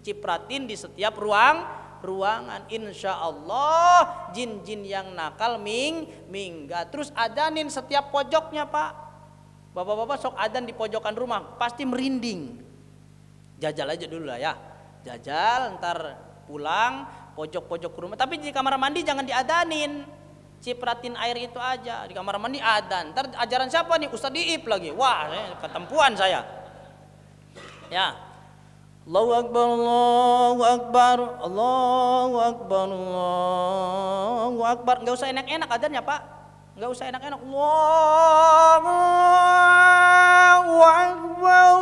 cipratin di setiap ruangan. Insya Allah jin-jin yang nakal minggat. Terus adanin setiap pojoknya Pak. Bapak-bapak sok adan di pojokan rumah pasti merinding. Jajal aja dulu lah ya, jajal ntar pulang pojok-pojok rumah. Tapi di kamar mandi jangan diadanin, cipratin air itu aja. Di kamar mandi adan. Ntar ajaran siapa nih? Ustadz Diip lagi. Wah, ketempuan saya. Ya. Allahu Akbar, Allahu Akbar, Allahu Akbar, Allahu Akbar. Nggak usah enak-enak adannya Pak. Nggak usah enak-enak. Allahu Akbar,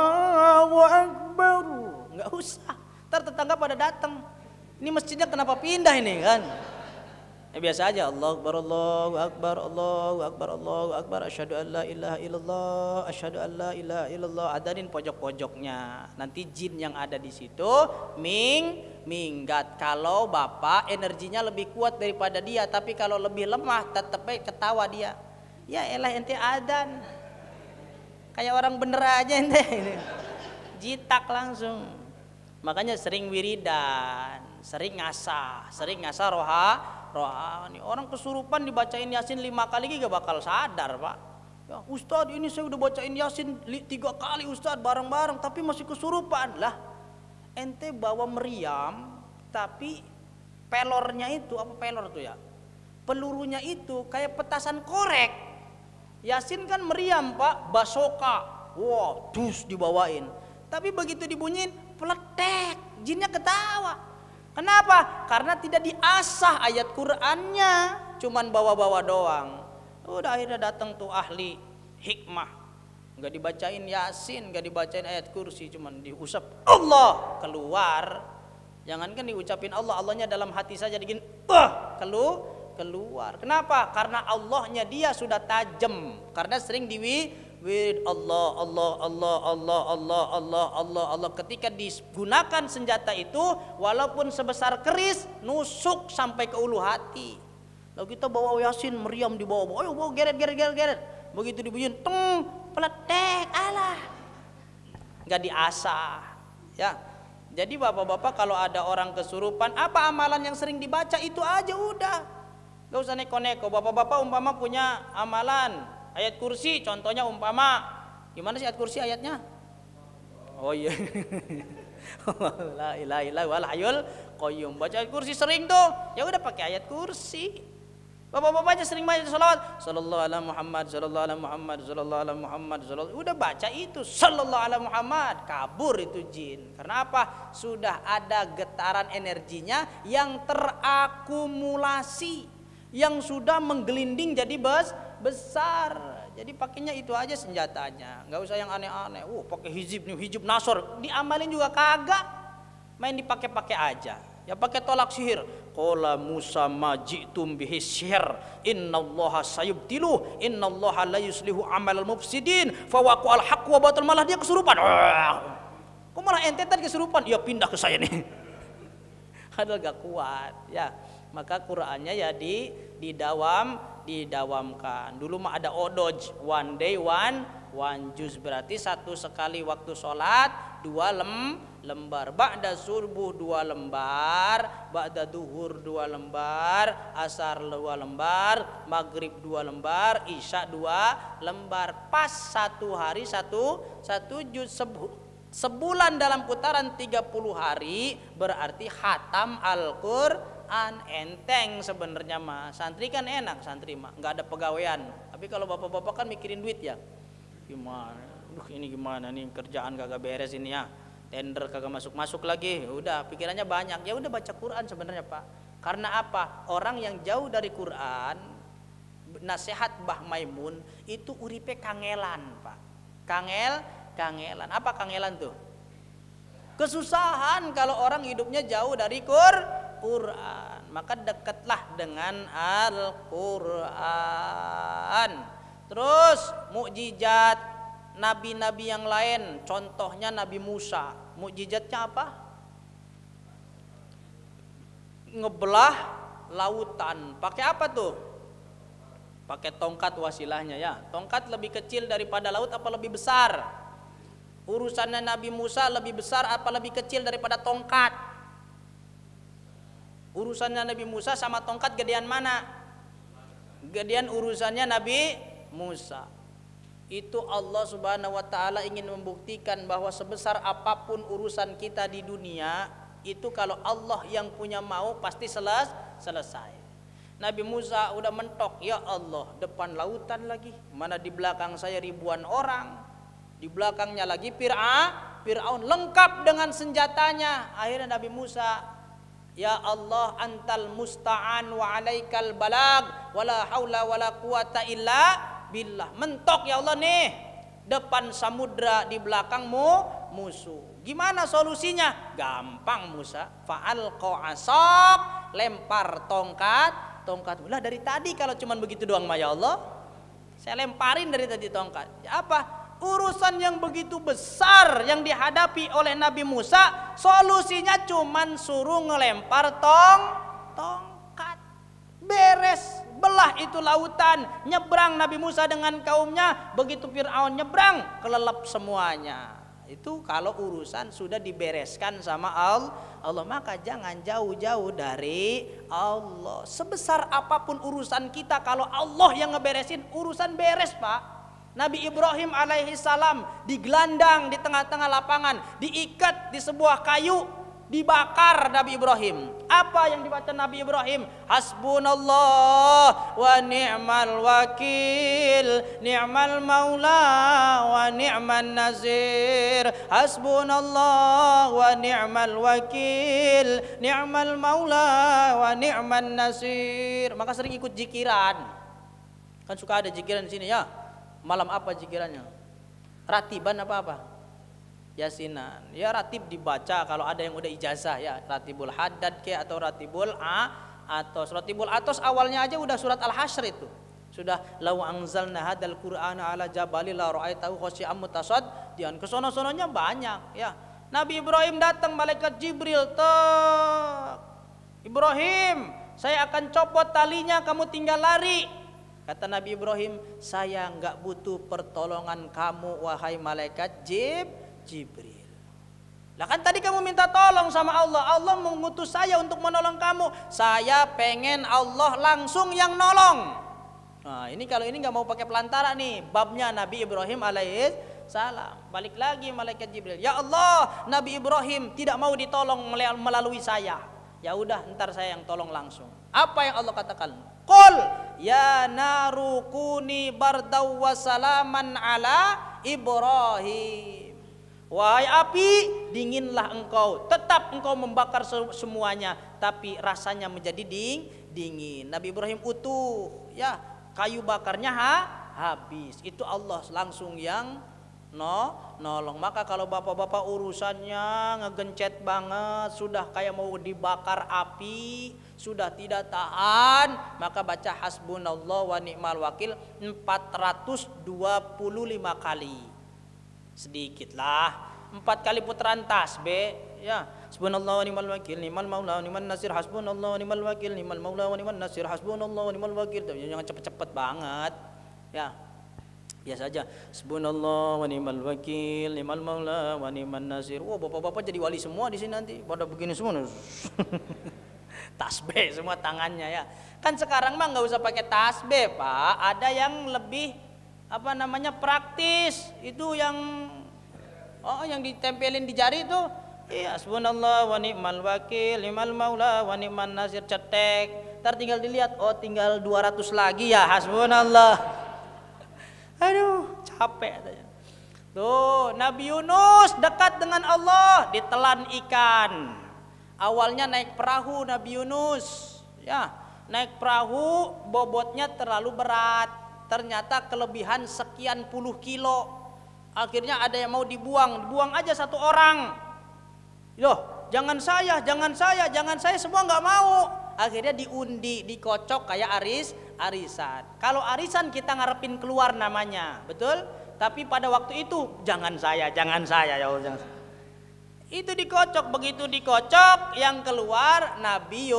Allahu Akbar. Nggak usah. Ntar tetangga pada datang. Ini masjidnya kenapa pindah ini kan? Ya biasa aja. Allahu Akbar, Allahu Akbar, Allahu Akbar, Allahu Akbar. Asyhadu an la ilaha illallah, asyhadu an la ilaha illallah. Adanin pojok-pojoknya. Nanti jin yang ada di situ minggat. Kalau bapak energinya lebih kuat daripada dia, tapi kalau lebih lemah tetep ketawa dia. Ya elah ente adan. Kayak orang bener aja ente. Jitak langsung. Makanya sering wiridan, sering ngasah rohani. Orang kesurupan dibacain Yasin 5 kali gak bakal sadar, Pak. Ya, Ustadz ini saya udah bacain Yasin 3 kali Ustadz bareng-bareng tapi masih kesurupan. Lah, ente bawa meriam tapi pelornya itu, apa pelor tuh ya? Pelurunya itu kayak petasan korek. Yasin kan meriam, Pak, basoka. Wah, dus dibawain. Tapi begitu dibunyiin, peletek, jinnya ketawa. Kenapa? Karena tidak diasah ayat Qur'annya, cuman bawa-bawa doang. Udah akhirnya datang tuh ahli hikmah, nggak dibacain Yasin, nggak dibacain ayat kursi, cuman diusap Allah keluar. Jangankan diucapin Allah, Allahnya dalam hati saja digin, keluar. Kenapa? Karena Allahnya dia sudah tajam, karena sering diwirid Allah, Allah, Allah, Allah, Allah, Allah, Allah, Allah. Ketika digunakan senjata itu, walaupun sebesar keris, nusuk sampai ke ulu hati. Lalu kita bawa Yasin, meriam di bawah, ayo bawa geret. Begitu dibunyiin, teng, peletek, alah, nggak diasah, ya. Jadi bapak-bapak kalau ada orang kesurupan, apa amalan yang sering dibaca itu aja udah, gak usah neko-neko. Bapak-bapak umpama punya amalan ayat kursi, contohnya umpama, gimana sih ayat kursi ayatnya? Oh iya, la ilaha illallah wal hayyul qayyum. Baca ayat kursi sering tuh, ya udah pakai ayat kursi. Bapak-bapaknya sering baca salawat, sallallahu alaihi Muhammad, sallallahu alaihi Muhammad, sallallahu alaihi Muhammad, sallallahu. Udah baca itu, sallallahu alaihi Muhammad, kabur itu jin. Karena apa? Sudah ada getaran energinya yang terakumulasi, yang sudah menggelinding jadi besar. Jadi pakainya itu aja senjatanya, nggak usah yang aneh-aneh. Pakai hizib nih, hizib nasor, diamalin juga kagak, main dipakai-pakai aja. Ya pakai tolak sihir. Qala Musa majitum bihi sihir innallaha sayubtilu innallaha la yuslihu amalal mufsidin fawaqa'al haqq wa batal, malah dia kesurupan. Kok malah ente tadi kesurupan? Ya pindah ke saya nih. Padahal gak kuat ya. Maka Qur'annya ya didawamkan. Dulu mah ada odoj, one day one juz, berarti satu sekali waktu sholat 2 lembar, ba'da subuh 2 lembar, ba'da duhur 2 lembar, asar 2 lembar, maghrib 2 lembar, isya 2 lembar. Pas satu hari satu juz. Sebulan dalam putaran 30 hari berarti khatam Al-Qur'an. Enteng sebenarnya mah. Santri kan enak, santri mah nggak ada pegawaian. Tapi kalau bapak-bapak kan mikirin duit ya. Gimana? Ini gimana nih, kerjaan kagak beres ini ya. Tender kagak masuk lagi. Udah pikirannya banyak. Ya udah baca Quran sebenarnya, Pak. Karena apa? Orang yang jauh dari Quran, nasihat Mbah Maimun itu uripe kangelan, Pak. Kangelan. Apa kangelan tuh? Kesusahan kalau orang hidupnya jauh dari Quran. Maka dekatlah dengan Al-Quran. Terus mukjizat nabi-nabi yang lain, contohnya Nabi Musa. Mukjizatnya apa? Ngebelah lautan. Pakai apa tuh? Pakai tongkat wasilahnya ya. Tongkat lebih kecil daripada laut apa lebih besar? Urusannya Nabi Musa lebih besar apa lebih kecil daripada tongkat? Urusannya Nabi Musa sama tongkat gedean mana? Gedean urusannya Nabi Musa. Itu Allah Subhanahu wa taala ingin membuktikan bahwa sebesar apapun urusan kita di dunia, itu kalau Allah yang punya mau pasti selesai. Nabi Musa udah mentok, ya Allah, depan lautan lagi, mana di belakang saya ribuan orang, di belakangnya lagi Fir'aun lengkap dengan senjatanya. Akhirnya Nabi Musa, ya Allah, antal musta'an wa alaikal balag wala haula wala quwata illa billah. Mentok ya Allah nih, depan samudra, di belakangmu musuh. Gimana solusinya? Gampang Musa. Fa'alqa asaq, lempar tongkat. Lah dari tadi kalau cuman begitu doang mah ya Allah, saya lemparin dari tadi tongkat. Ya apa? Urusan yang begitu besar yang dihadapi oleh Nabi Musa, solusinya cuman suruh ngelempar tongkat. Beres. Belah itu lautan, nyebrang Nabi Musa dengan kaumnya. Begitu Fir'aun nyebrang, kelelep semuanya. Itu kalau urusan sudah dibereskan sama Allah, maka jangan jauh-jauh dari Allah. Sebesar apapun urusan kita, kalau Allah yang ngeberesin, urusan beres, Pak. Nabi Ibrahim alaihi salam digelandang di tengah-tengah lapangan, diikat di sebuah kayu, dibakar Nabi Ibrahim. Apa yang dibaca Nabi Ibrahim? Hasbunallah wa ni'mal wakil, ni'mal maula wa ni'man nazir. Hasbunallah wa ni'mal wakil, ni'mal maula wa ni'man nazir. Maka sering ikut jikiran. Kan suka ada jikiran di sini ya. Malam apa jikirannya? Ratiban apa-apa? Yasinan. Ya ratib dibaca kalau ada yang udah ijazah ya, ratibul haddad ke atau ratibul atos. Ratibul atos awalnya aja udah surat Al-Hasyr itu. Sudah law anzalna hadzal qur'ana ala jabalil la ra'aitahu khashi'an mutasaddian. Kesono-sononya banyak ya. Nabi Ibrahim datang, malaikat Jibril, Ibrahim, saya akan copot talinya, kamu tinggal lari. Kata Nabi Ibrahim, saya enggak butuh pertolongan kamu wahai malaikat Jibril. Lah kan tadi kamu minta tolong sama Allah, Allah mengutus saya untuk menolong kamu. Saya pengen Allah langsung yang nolong. Nah ini kalau ini nggak mau pakai pelantara nih, babnya Nabi Ibrahim alaihi salam. Balik lagi malaikat Jibril, ya Allah, Nabi Ibrahim tidak mau ditolong melalui saya. Ya udah, ntar saya yang tolong langsung. Apa yang Allah katakan? Qul ya naru kuni bardaw wa salaman ala Ibrahim. Wahai api, dinginlah engkau, tetap engkau membakar semuanya, tapi rasanya menjadi dingin. Nabi Ibrahim utuh, ya kayu bakarnya habis. Itu Allah langsung yang nolong. Maka kalau bapak-bapak urusannya ngegencet banget, sudah kayak mau dibakar api, sudah tidak tahan, maka baca hasbunallah wa ni'mal wakil 425 kali. Sedikit lah, 4 kali putaran tasbih ya. Hasbunallah wa ni'mal wakil, ni'mal maula wa ni'man nasir. Hasbunallah wa ni'mal wakil, ni'mal maula wa ni'man nasir. Hasbunallah wa ni'mal wakil. Jangan cepet-cepet banget ya. Biasa aja. Hasbunallah wa ni'mal wakil, ni'mal maula wa ni'man nasir. Wah, bapak-bapak jadi wali semua di sini nanti. Pada begini semua. Tasbih semua tangannya ya. Kan sekarang mah nggak usah pakai tasbih, Pak. Ada yang lebih praktis. Itu yang ditempelin di jari itu. Iya, hasbunallah wa ni'mal wakil, ni'mal maula wa ni'man nasir, cetek. Ntar tinggal dilihat, oh tinggal 200 lagi ya, hasbunallah. Aduh, capek katanya. Tuh, Nabi Yunus dekat dengan Allah, ditelan ikan. Awalnya naik perahu Nabi Yunus, ya, naik perahu bobotnya terlalu berat. Ternyata kelebihan sekian puluh kilo. Akhirnya ada yang mau dibuang aja satu orang. Loh, jangan saya, semua nggak mau. Akhirnya diundi, dikocok kayak arisan. Kalau arisan kita ngarepin keluar namanya, betul? Tapi pada waktu itu jangan saya ya Allah, jangan. Itu dikocok, begitu dikocok yang keluar Nabi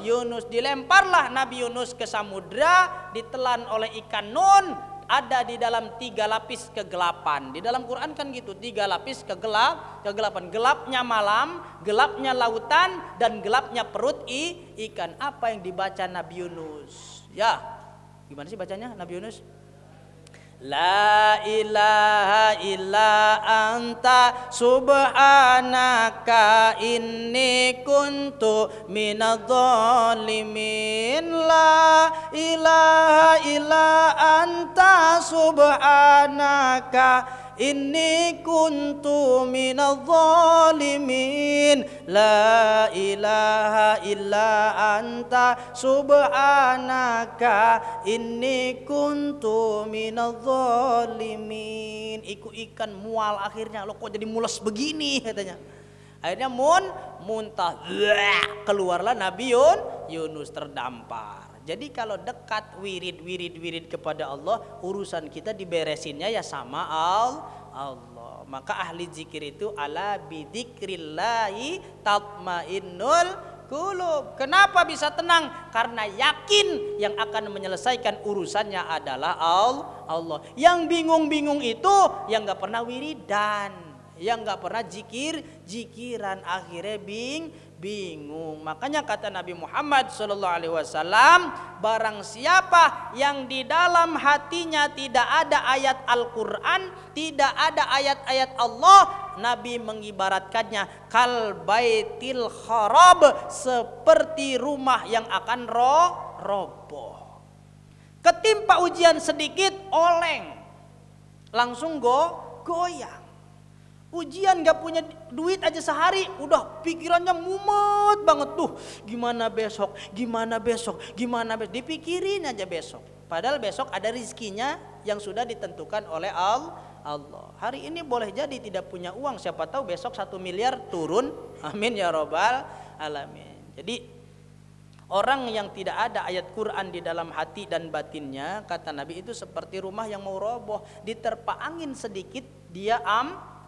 Yunus. Dilemparlah Nabi Yunus ke samudra, ditelan oleh ikan nun. Ada di dalam 3 lapis kegelapan. Di dalam Quran kan gitu, 3 lapis kegelapan. Gelapnya malam, gelapnya lautan, dan gelapnya perut ikan. Apa yang dibaca Nabi Yunus? Ya, gimana sih bacanya Nabi Yunus? La ilaha illa anta subhanaka inni kuntu minadh-dhalimin. La ilaha illa anta subhanaka inni kuntu minadh-dhalimin. La ilaha illa anta subhanaka inni kuntu minadh-dhalimin. Ikan mual akhirnya, lo kok jadi mules begini katanya. Akhirnya muntah, keluarlah Nabi Yunus terdampar. Jadi kalau dekat wirid kepada Allah, urusan kita diberesinnya ya sama Allah. Maka ahli zikir itu ala bidzikrillahi tatmainnul qulub. Kenapa bisa tenang? Karena yakin yang akan menyelesaikan urusannya adalah Allah. Yang bingung-bingung itu yang nggak pernah wiridan. yang nggak pernah jikiran akhirnya bingung. Makanya kata Nabi Muhammad SAW, barang siapa yang di dalam hatinya tidak ada ayat Al-Quran, tidak ada ayat-ayat Allah, Nabi mengibaratkannya kal baitil kharab, seperti rumah yang akan roboh. Ketimpa ujian sedikit, oleng, langsung goyang. Ujian gak punya duit aja sehari, udah pikirannya mumet banget tuh. Gimana besok, dipikirin aja besok. Padahal besok ada rizkinya yang sudah ditentukan oleh Allah. Hari ini boleh jadi tidak punya uang, siapa tahu besok 1 miliar turun. Amin ya robbal alamin. Jadi orang yang tidak ada ayat Quran di dalam hati dan batinnya, kata Nabi, itu seperti rumah yang mau roboh, diterpa angin sedikit dia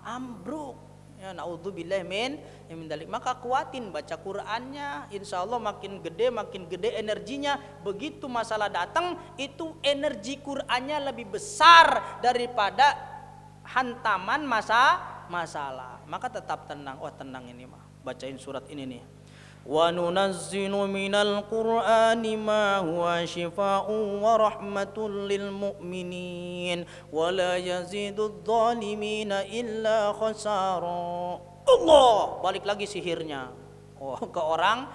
ambruk. Ya, naudzubillah min dalik. Maka kuatin baca Qur'annya, insya Allah makin gede energinya. Begitu masalah datang, itu energi Qur'annya lebih besar daripada hantaman masalah. Maka tetap tenang. Oh tenang ini mah, bacain surat ini nih. Wa nunazzilu minal Qur'ani ma huwa shifaa'un wa rahmatul lil mu'minin wa la yazidudz zalimina illa khasara. Allah, balik lagi sihirnya. Ke orang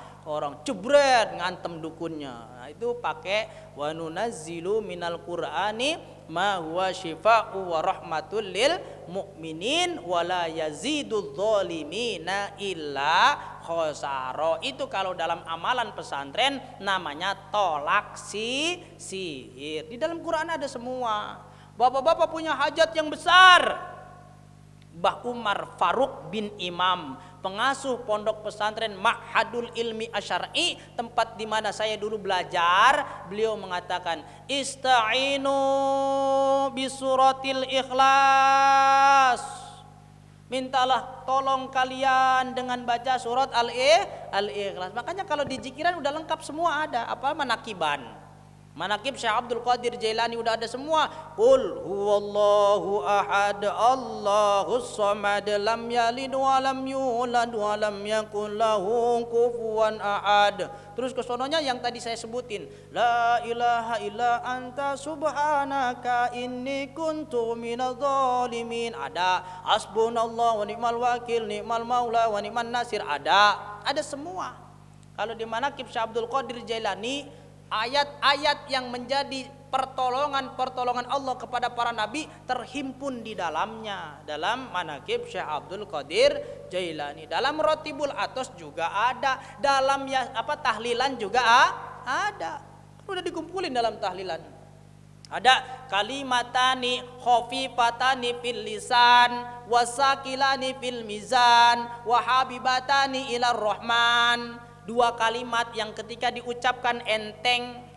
jebret ngantem dukunnya. Nah, itu pakai wa nunazzilu minal Qur'ani ma huwa shifaa'un wa rahmatul lil mu'minin wa la yazidudz zalimina illa khosaro. Itu kalau dalam amalan pesantren namanya tolak sihir. Di dalam Quran ada semua. Bapak-bapak punya hajat yang besar, Mbah Umar Faruk bin Imam, pengasuh pondok pesantren Ma'hadul Ilmi Asy'ari, tempat di mana saya dulu belajar, beliau mengatakan, "Ista'inu bisuratil ikhlas." Mintalah tolong kalian dengan baca surat Al-Ikhlas. Makanya kalau di zikiran udah lengkap semua ada. Apa manakiban? Manakib Syekh Abdul Qadir Jailani udah ada semua. Qul huwallahu ahad, Allahus samad, lam yalid wa lam yulad wa lam yakul lahu kufuwan ahad. Terus kesononya yang tadi saya sebutin, la ilaha illa anta subhanaka inni kuntu minadz zalimin. Ada hasbunallah wa ni'mal wakil, ni'mal maula wa ni'man nasir. Ada semua. Kalau di manakib Syekh Abdul Qadir Jailani, ayat-ayat yang menjadi pertolongan Allah kepada para nabi terhimpun di dalamnya. Dalam manakib Syekh Abdul Qadir Jailani, dalam Rotibul Atos juga ada, dalam tahlilan juga ada. Udah dikumpulin dalam tahlilan. Ada kalimatani khafifatani fil lisan wasakilani fil mizan wahabibatani ilar rahman. 2 kalimat yang ketika diucapkan enteng,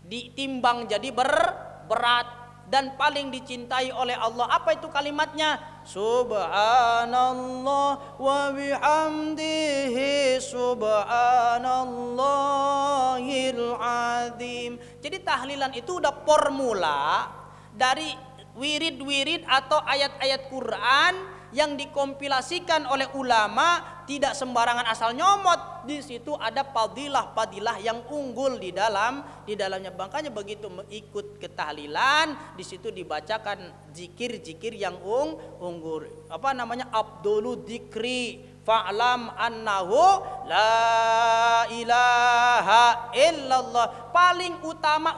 ditimbang jadi berat dan paling dicintai oleh Allah. Apa itu kalimatnya? Subhanallah wa bihamdihi subhanallahil azim. Jadi tahlilan itu udah formula dari wirid-wirid atau ayat-ayat Quran yang dikompilasikan oleh ulama, tidak sembarangan asal nyomot. Di situ ada fadilah yang unggul di dalamnya. Makanya begitu ikut ke tahlilan, di situ dibacakan zikir-zikir yang unggul. Apa namanya? Abdulu dzikri fa'lam annahu la ilaha illallah. Paling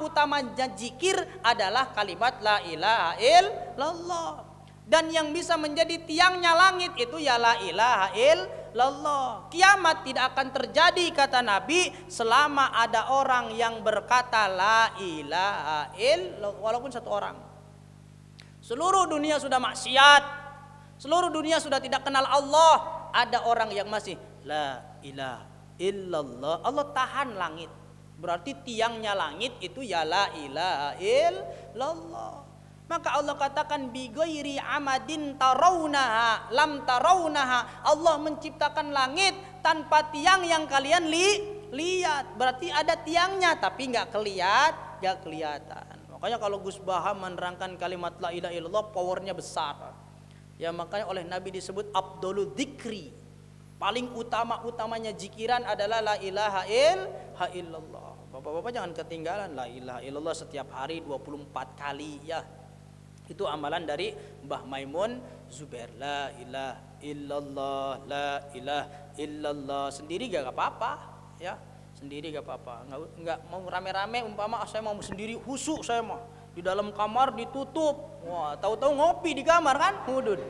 utamanya zikir adalah kalimat la ilaha illallah. Dan yang bisa menjadi tiangnya langit itu ya la ilaha illallah. Kiamat tidak akan terjadi kata Nabi selama ada orang yang berkata la ilaha illallah, walaupun 1 orang. Seluruh dunia sudah maksiat, seluruh dunia sudah tidak kenal Allah, ada orang yang masih la ilaha illallah. Allah tahan langit. Berarti tiangnya langit itu ya la ilaha illallah. Maka Allah katakan bighairi amadin tarawunaha lam tarawunaha. Allah menciptakan langit tanpa tiang yang kalian lihat. Berarti ada tiangnya tapi nggak kelihatan. Makanya kalau Gus Baha menerangkan kalimat la ilaha illallah, powernya besar. Ya makanya oleh Nabi disebut Abdulul Dzikri. Paling utama-utamanya zikiran adalah la ilaha illallah. Bapak-bapak jangan ketinggalan la ilaha illallah setiap hari 24 kali ya. Itu amalan dari Mbah Maimun Zubair. La ilaha illallah, la ilaha illallah. Sendiri gak apa-apa ya. Sendiri gak apa-apa. Enggak mau rame-rame umpama saya mau sendiri khusyuk saya mah. Di dalam kamar ditutup. Wah, tahu-tahu ngopi di kamar kan? Hudud.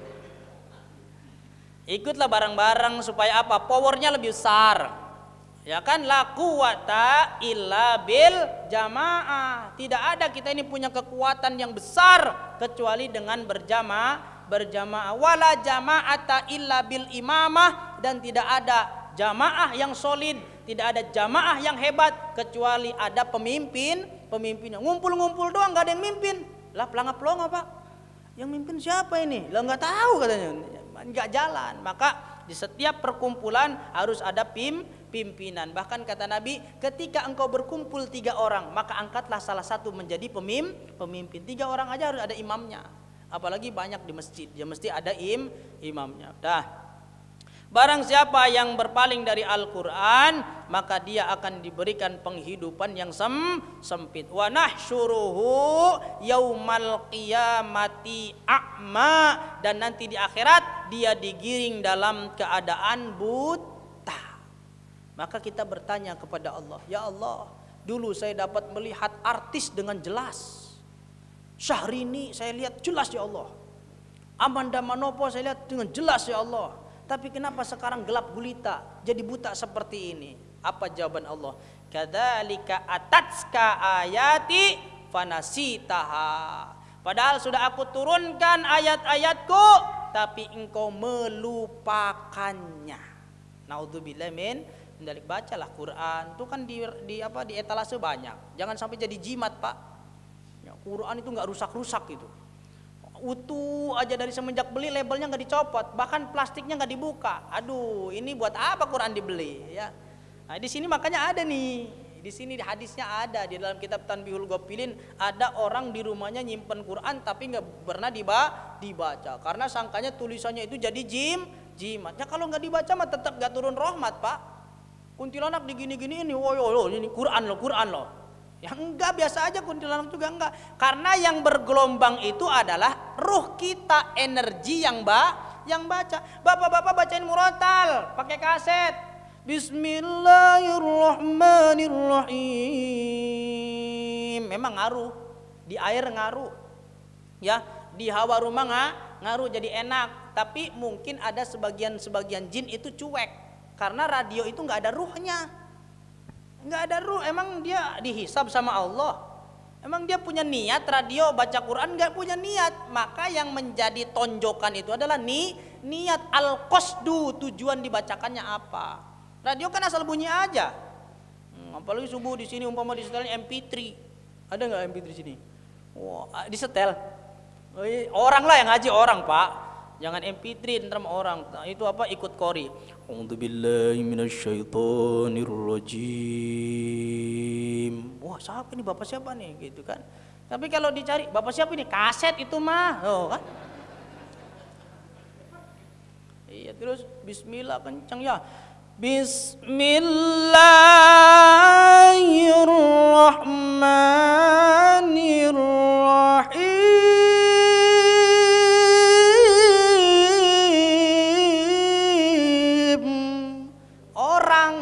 Ikutlah bareng-bareng supaya apa? Powernya lebih besar. Ya kan, la quwata illa bil jamaah. Tidak ada kita ini punya kekuatan yang besar kecuali dengan berjamaah. Wala jama'ata illa bil imamah, dan tidak ada jamaah yang solid, tidak ada jamaah yang hebat kecuali ada pemimpinnya. Ngumpul-ngumpul doang nggak ada yang mimpin. Lah pelangap-pelongo Pak. Yang mimpin siapa ini? Lah nggak tahu katanya. Nggak jalan. Maka di setiap perkumpulan harus ada pimpinan. Bahkan kata Nabi, ketika engkau berkumpul 3 orang, maka angkatlah salah satu menjadi pemimpin. 3 orang aja harus ada imamnya. Apalagi banyak di masjid, ya mesti ada imamnya. Dah. Barang siapa yang berpaling dari Al-Quran, maka dia akan diberikan penghidupan yang sempit. Wa nahsyuruhu yaumal qiyamati a'ma, dan nanti di akhirat dia digiring dalam keadaan buta. Maka kita bertanya kepada Allah, ya Allah, dulu saya dapat melihat artis dengan jelas. Syahrini saya lihat jelas ya Allah. Amanda Manopo saya lihat dengan jelas ya Allah. Tapi kenapa sekarang gelap gulita, jadi buta seperti ini? Apa jawaban Allah? Kadzalika atatska ayati fanasitaha. Padahal sudah aku turunkan ayat-ayatku, tapi engkau melupakannya. Naudzubillah min dzalik. Bacalah Quran. Itu kan di etalase banyak. Jangan sampai jadi jimat, Pak. Ya, Quran itu enggak rusak-rusak itu. Utuh aja dari semenjak beli labelnya nggak dicopot, bahkan plastiknya nggak dibuka. Aduh, ini buat apa Quran dibeli ya? Nah, di sini makanya ada nih, di sini hadisnya ada di dalam kitab Tanbihul Ghafilin, ada orang di rumahnya nyimpen Quran tapi nggak pernah dibaca karena sangkanya tulisannya itu jadi jimat. Ya kalau nggak dibaca mah tetap nggak turun rahmat Pak. Kuntilanak digini-gini ini, ini Quran loh. Ya enggak, biasa aja kuntilanak juga enggak. Karena yang bergelombang itu adalah ruh kita, energi yang baca. Bapak-bapak bacain murotal pakai kaset. Bismillahirrahmanirrahim. Memang ngaruh. Di air ngaruh. Ya, di hawa rumah ngaruh jadi enak. Tapi mungkin ada sebagian jin itu cuek. Karena radio itu enggak ada ruhnya. Nggak ada ruh, emang dia dihisab sama Allah? Emang dia punya niat radio baca Quran? Nggak punya niat. Maka yang menjadi tonjokan itu adalah niat al-qasdu, tujuan dibacakannya apa. Radio kan asal bunyi aja. Apalagi subuh di sini umpama disetelnya MP3. Ada nggak MP3 sini? Wah, disetel. Orang lah yang ngaji orang Pak. Jangan MP3 ntar sama orang. Nah, itu apa? Ikut kori. A'udzubillahi minasyaitonirrajim. Wah, siapa ini? Bapak siapa nih? Gitu kan. Tapi kalau dicari, bapak siapa ini? Kaset itu mah. Oh, kan? Iya, terus bismillah kencang ya. Bismillahirrahmanirrahim.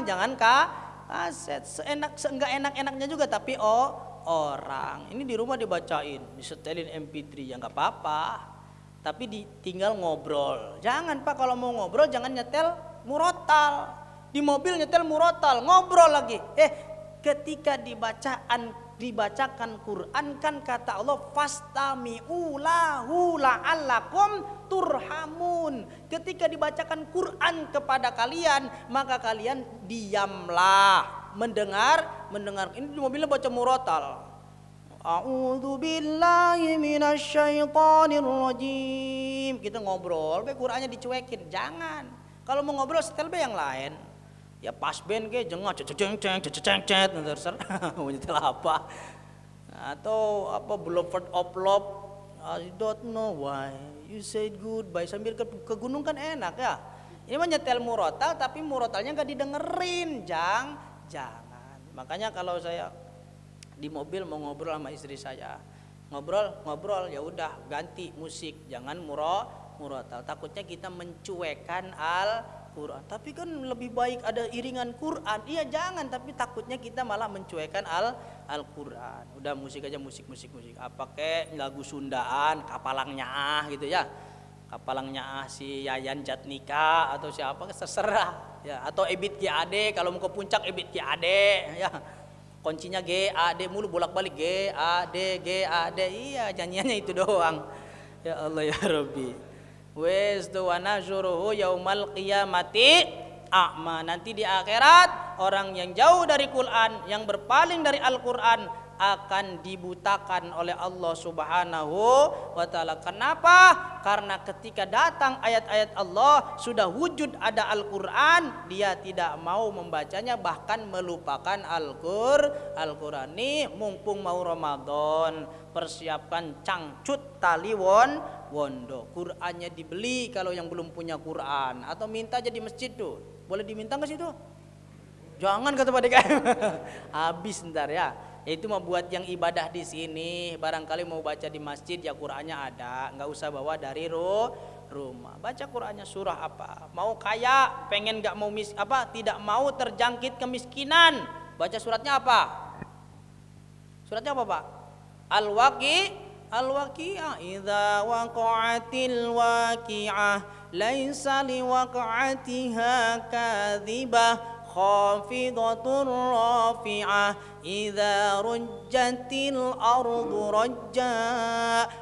Jangan kaset, seenggak enak-enaknya juga, tapi orang ini di rumah dibacain, disetelin MP3 ya nggak apa-apa, tapi tinggal ngobrol. Jangan Pak, kalau mau ngobrol jangan nyetel murotal, di mobil nyetel murotal, ngobrol lagi. Ketika dibacakan Quran kan kata Allah fastami'u lahu la'allakum turhamun. Ketika dibacakan Quran kepada kalian, maka kalian diamlah, mendengar. Ini di mobilnya baca murotal. A'udzubillahi minasyaitonirrajim. Kita ngobrol, Qurannya dicuekin. Jangan. Kalau mau ngobrol setel yang lain. Ya pas band ke jengah ceceng terserah mau nyetel apa, atau apa Beloved of Love I don't know why you said goodbye. Sambil ke gunung kan enak ya. Ini mah nyetel murotal tapi murotalnya nggak didengerin, jangan. Makanya kalau saya di mobil mau ngobrol sama istri saya, ngobrol ya udah ganti musik, jangan murotal. Takutnya kita mencuekan Al-Quran. Tapi kan lebih baik ada iringan Quran. Iya jangan, tapi takutnya kita malah mencuekan Al-Quran. Udah musik aja, musik. Apa kek lagu Sundaan, Kapalang Nyaah gitu ya. Kapalang Nyaah si Yayan Jatnika atau siapa terserah ya, atau Ebit GAD kalau mau ke puncak Ebit GAD ya. Kuncinya GAD mulu bolak-balik GAD. Iya, nyanyiannya itu doang. Ya Allah ya Rabbi. Wes tu wanazuruhu yaumal qiyamati a'ma. Nanti di akhirat orang yang jauh dari Quran, yang berpaling dari Al-Quran akan dibutakan oleh Allah Subhanahu wa taala. Kenapa? Karena ketika datang ayat-ayat Allah, sudah wujud ada Al-Quran, dia tidak mau membacanya, bahkan melupakan Al-Quran. Nih mumpung mau Ramadan, persiapkan cangcut tali wondo. Qurannya dibeli kalau yang belum punya Quran, atau minta aja di masjid tuh. Boleh diminta nggak sih tuh? Jangan kata Pak DKM. Habis ntar ya. Itu mau buat yang ibadah di sini, barangkali mau baca di masjid ya Qurannya ada, nggak usah bawa dari rumah. Baca Qurannya surah apa? Mau kaya, pengen nggak mau tidak mau terjangkit kemiskinan, baca suratnya apa? Suratnya apa Pak? Al-Waqi'ah. Idza waqa'atil waqi'ah laisa liwaqa'atiha kadzibah khafidatur rafi'ah idza rujjatil ardu rajja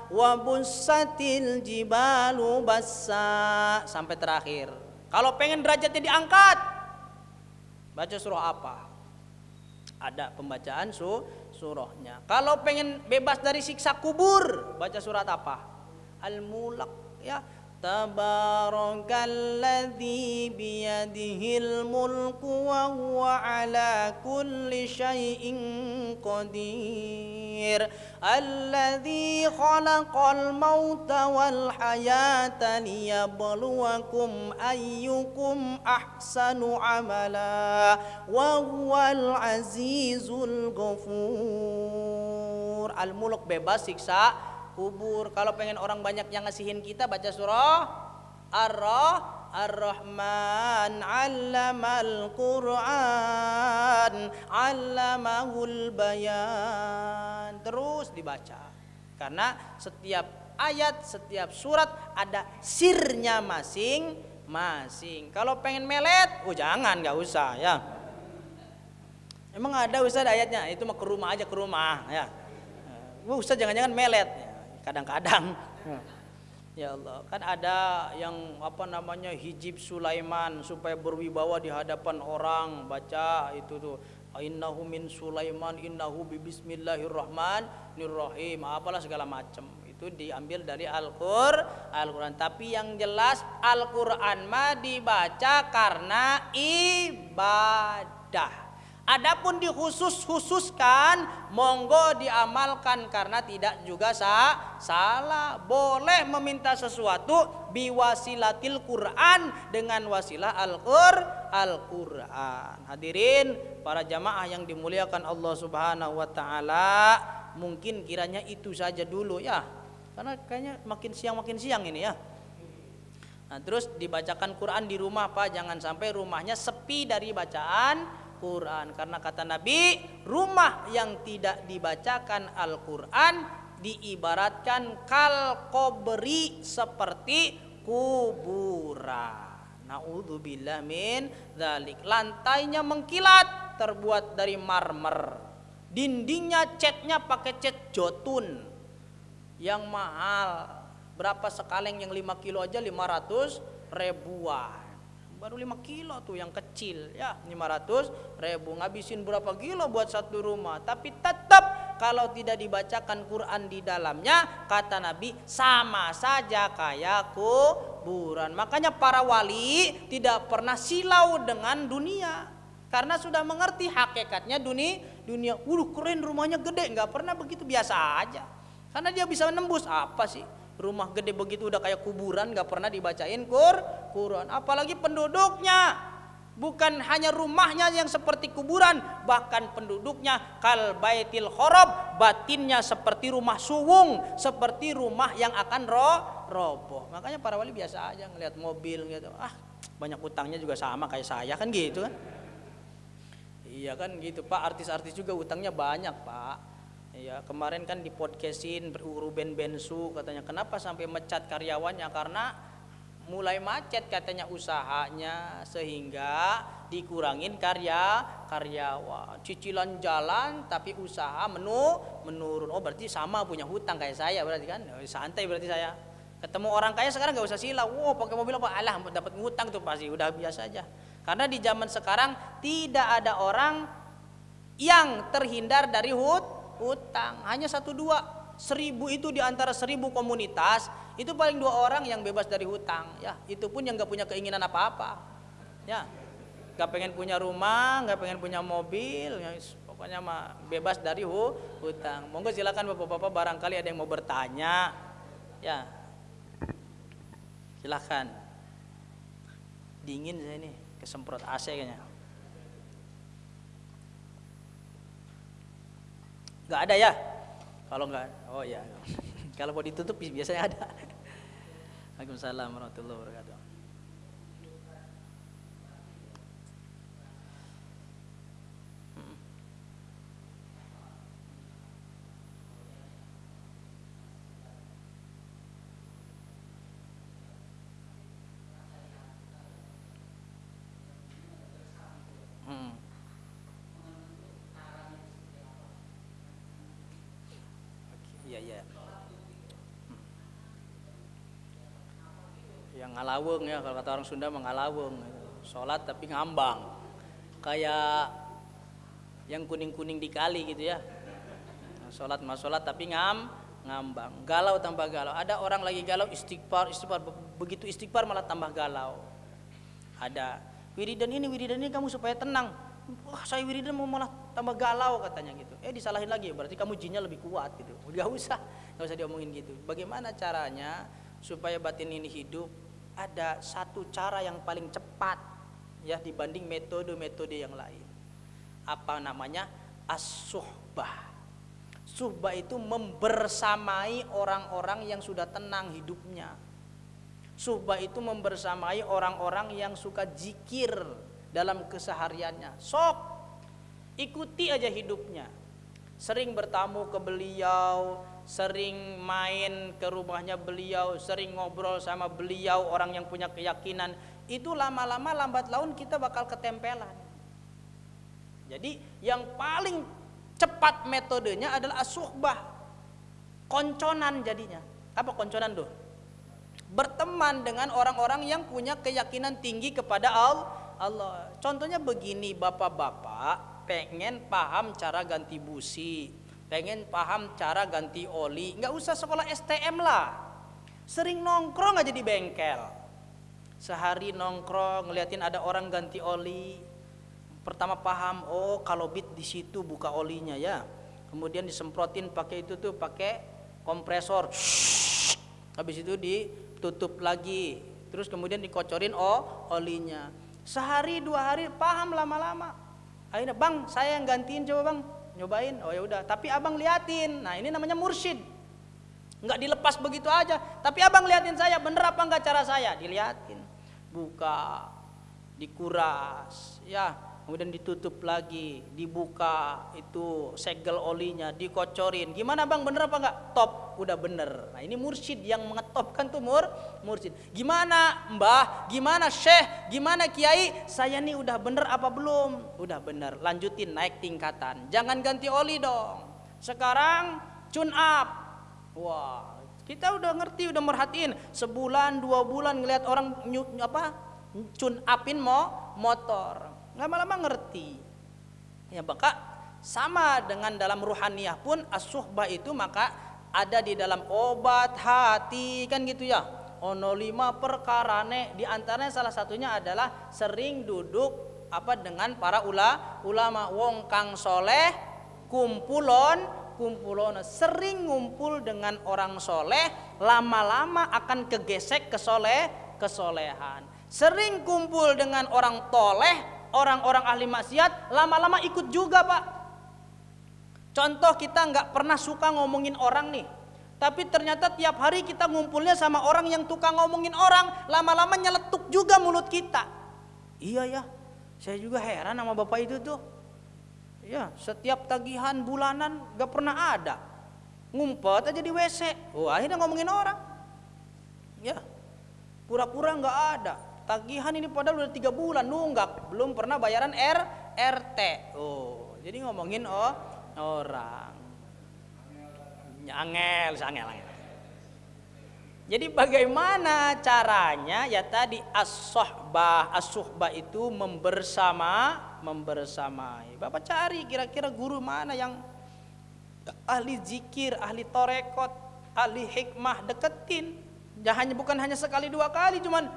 wa bussatil jibalu bassa, sampai terakhir. Kalau pengen derajatnya diangkat, baca surah apa? Ada pembacaan surahnya. Kalau pengen bebas dari siksa kubur, baca surat apa? Al-Mulk ya. Tabarakalladzi biyadihil mulku wa huwa ala kulli syai'in qadir. Alladzi khalaqal mauta wal hayata liyabluwakum ayyukum ahsanu amala wa huwal azizul ghafur. Al-Mulk bebas siksa kubur. Kalau pengen orang banyak yang ngasihin kita, baca surah Ar-Rahman 'allamal Qur'an 'allamahul bayan. Terus dibaca. Karena setiap ayat, setiap surat ada sirnya masing-masing. Kalau pengen melet, jangan, nggak usah ya. Emang ada Ustaz ayatnya? Itu mah ke rumah aja, ke rumah ya. Ustaz jangan-jangan melet. Kadang-kadang ya Allah, kan ada yang hijib Sulaiman supaya berwibawa di hadapan orang, baca itu tuh innahu min Sulaiman innahu bismillahirrahmanirrahim, apalah segala macam. Itu diambil dari Al-Quran. Tapi yang jelas Al-Quran mah dibaca karena ibadah. Adapun dikhususkan, monggo diamalkan karena tidak juga salah. Boleh meminta sesuatu biwasilatil Quran, dengan wasilah Al-Quran. Hadirin para jamaah yang dimuliakan Allah Subhanahu wa taala, mungkin kiranya itu saja dulu ya. Karena kayaknya makin siang ini ya. Nah, terus dibacakan Quran di rumah Pak, jangan sampai rumahnya sepi dari bacaan Quran. Karena kata Nabi, rumah yang tidak dibacakan Al-Quran diibaratkan kal qabri, seperti kuburan. Naudzubillah min dzalik. Lantainya mengkilat, terbuat dari marmer. Dindingnya catnya pakai cat jotun yang mahal. Berapa sekaleng yang 5 kilo aja 500 ribuan. Baru 5 kilo tuh yang kecil ya, 500 ribu. Ngabisin berapa kilo buat satu rumah. Tapi tetap kalau tidak dibacakan Quran di dalamnya, kata Nabi, sama saja kayak kuburan. Makanya para wali tidak pernah silau dengan dunia, karena sudah mengerti hakikatnya dunia. Keren rumahnya gede, nggak pernah begitu, biasa aja. Karena dia bisa menembus. Apa sih? Rumah gede begitu udah kayak kuburan, gak pernah dibacain Quran. Apalagi penduduknya. Bukan hanya rumahnya yang seperti kuburan, bahkan penduduknya kal baitil khorab, batinnya seperti rumah suwung, seperti rumah yang akan roboh. Makanya para wali biasa aja ngelihat mobil gitu, banyak utangnya juga sama kayak saya kan gitu kan. Iya kan gitu Pak, artis-artis juga utangnya banyak Pak. Iya, kemarin kan di podcastin Ruben Bensu katanya kenapa sampai mecat karyawannya, karena mulai macet katanya usahanya sehingga dikurangin karyawan. Cicilan jalan tapi usaha menurun. Oh berarti sama punya hutang kayak saya berarti kan. Santai berarti saya. Ketemu orang kaya sekarang nggak usah silau. Wow pakai mobil apa? Alah dapat ngutang tuh pasti udah biasa aja. Karena di zaman sekarang tidak ada orang yang terhindar dari hutang. Hanya 1-2. 1000 itu di antara 1000 komunitas itu paling 2 orang yang bebas dari hutang. Ya itu pun yang nggak punya keinginan apa-apa. Ya nggak pengen punya rumah, nggak pengen punya mobil. Ya, pokoknya mah bebas dari hutang. Monggo silakan bapak-bapak barangkali ada yang mau bertanya. Ya silakan. Dingin saya ini, kesemprot AC kayaknya. Nggak ada ya? Kalau nggak, oh ya. Kalau mau ditutup biasanya ada. Waalaikumsalam warahmatullahi wabarakatuh. Iya. Yang ngalawung ya, kalau kata orang Sunda mengalawung, sholat tapi ngambang, kayak yang kuning-kuning di kali gitu ya. Sholat tapi ngambang, galau tambah galau. Ada orang lagi galau istighfar, begitu istighfar malah tambah galau. Ada wiridan ini kamu supaya tenang. Wah saya wiridan mau malah tambah galau katanya gitu. Disalahin lagi, berarti kamu jinnya lebih kuat gitu. Gak usah diomongin gitu. Bagaimana caranya supaya batin ini hidup? Ada satu cara yang paling cepat ya dibanding metode-metode yang lain. Apa namanya? As-suhbah. Suhbah itu membersamai orang-orang yang sudah tenang hidupnya. Suhbah itu membersamai orang-orang yang suka zikir dalam kesehariannya. Sok ikuti aja hidupnya. Sering bertamu ke beliau, sering main ke rumahnya beliau, sering ngobrol sama beliau, orang yang punya keyakinan. Itu lama-lama lambat laun kita bakal ketempelan. Jadi yang paling cepat metodenya adalah as-suhbah. Konconan jadinya. Apa konconan tuh? Berteman dengan orang-orang yang punya keyakinan tinggi kepada Allah. Contohnya begini, bapak-bapak pengen paham cara ganti busi, pengen paham cara ganti oli, nggak usah sekolah STM lah, sering nongkrong aja di bengkel, sehari nongkrong ngeliatin ada orang ganti oli, pertama paham, oh kalau bit di situ buka olinya ya, kemudian disemprotin pakai itu tuh pakai kompresor, habis itu ditutup lagi, terus kemudian dikocorin olinya. Sehari 2 hari paham, lama-lama akhirnya bang saya yang gantiin, coba bang nyobain. Oh ya udah, tapi abang liatin. Nah ini namanya mursyid, nggak dilepas begitu aja, tapi abang liatin saya bener apa enggak cara saya, diliatin, buka, dikuras ya, kemudian ditutup lagi, dibuka itu segel olinya, dikocorin. Gimana bang, bener apa enggak? Top, udah bener. Nah ini mursyid yang mengetopkan tuh mursyid. Gimana mbah, gimana syekh, gimana kiai, saya nih udah bener apa belum? Udah bener, lanjutin naik tingkatan. Jangan ganti oli dong, sekarang tune up. Wah kita udah ngerti, udah merhatiin, sebulan 2 bulan ngelihat orang tune upin motor, lama-lama ngerti ya. Maka sama dengan dalam ruhaniyah pun as-suhbah itu maka ada di dalam obat hati kan gitu ya. Ono 5 perkarane, di antaranya salah satunya adalah sering duduk dengan para ulama. Wong kang soleh kumpulon kumpulono. Sering ngumpul dengan orang soleh, lama-lama akan kegesek kesolehan. Sering kumpul dengan orang toleh, orang-orang ahli maksiat, lama-lama ikut juga Pak. Contoh, kita nggak pernah suka ngomongin orang nih, tapi ternyata tiap hari kita ngumpulnya sama orang yang tukang ngomongin orang, lama-lama nyeletuk juga mulut kita. Iya ya, saya juga heran sama bapak itu tuh. Ya, setiap tagihan bulanan gak pernah ada, ngumpet aja di WC. Oh, akhirnya ngomongin orang. Ya, pura-pura gak ada. Tagihan ini padahal udah 3 bulan nunggak, belum pernah bayaran RT. Oh, jadi ngomongin orang. Angel. Jadi bagaimana caranya? Ya tadi as-suhbah itu membersamai. Bapak cari kira-kira guru mana yang ahli zikir, ahli torekot, ahli hikmah, deketin. Bukan hanya sekali 2 kali, cuman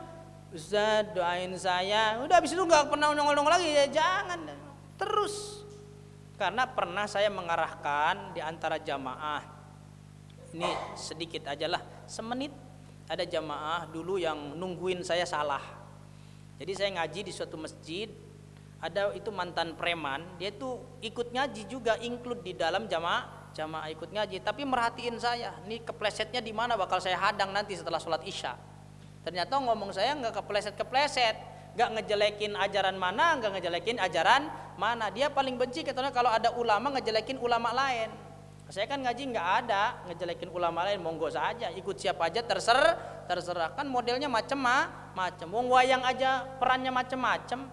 Ustaz doain saya, udah habis itu nggak pernah nongol lagi. Ya jangan, terus. Karena pernah saya mengarahkan di antara jamaah, ini sedikit aja lah, semenit. Ada jamaah dulu yang nungguin saya salah. Jadi saya ngaji di suatu masjid, ada itu mantan preman, dia tuh ikut ngaji juga, include di dalam jamaah ikut ngaji, tapi merhatiin saya, nih keplesetnya di mana, bakal saya hadang nanti setelah sholat isya. Ternyata ngomong saya nggak kepleset, nggak ngejelekin ajaran mana, nggak ngejelekin ajaran mana. Dia paling benci katanya kalau ada ulama ngejelekin ulama lain. Saya kan ngaji nggak ada ngejelekin ulama lain, monggo saja, ikut siapa aja terserah, kan modelnya macem-macem. Wong wayang aja perannya macem-macem.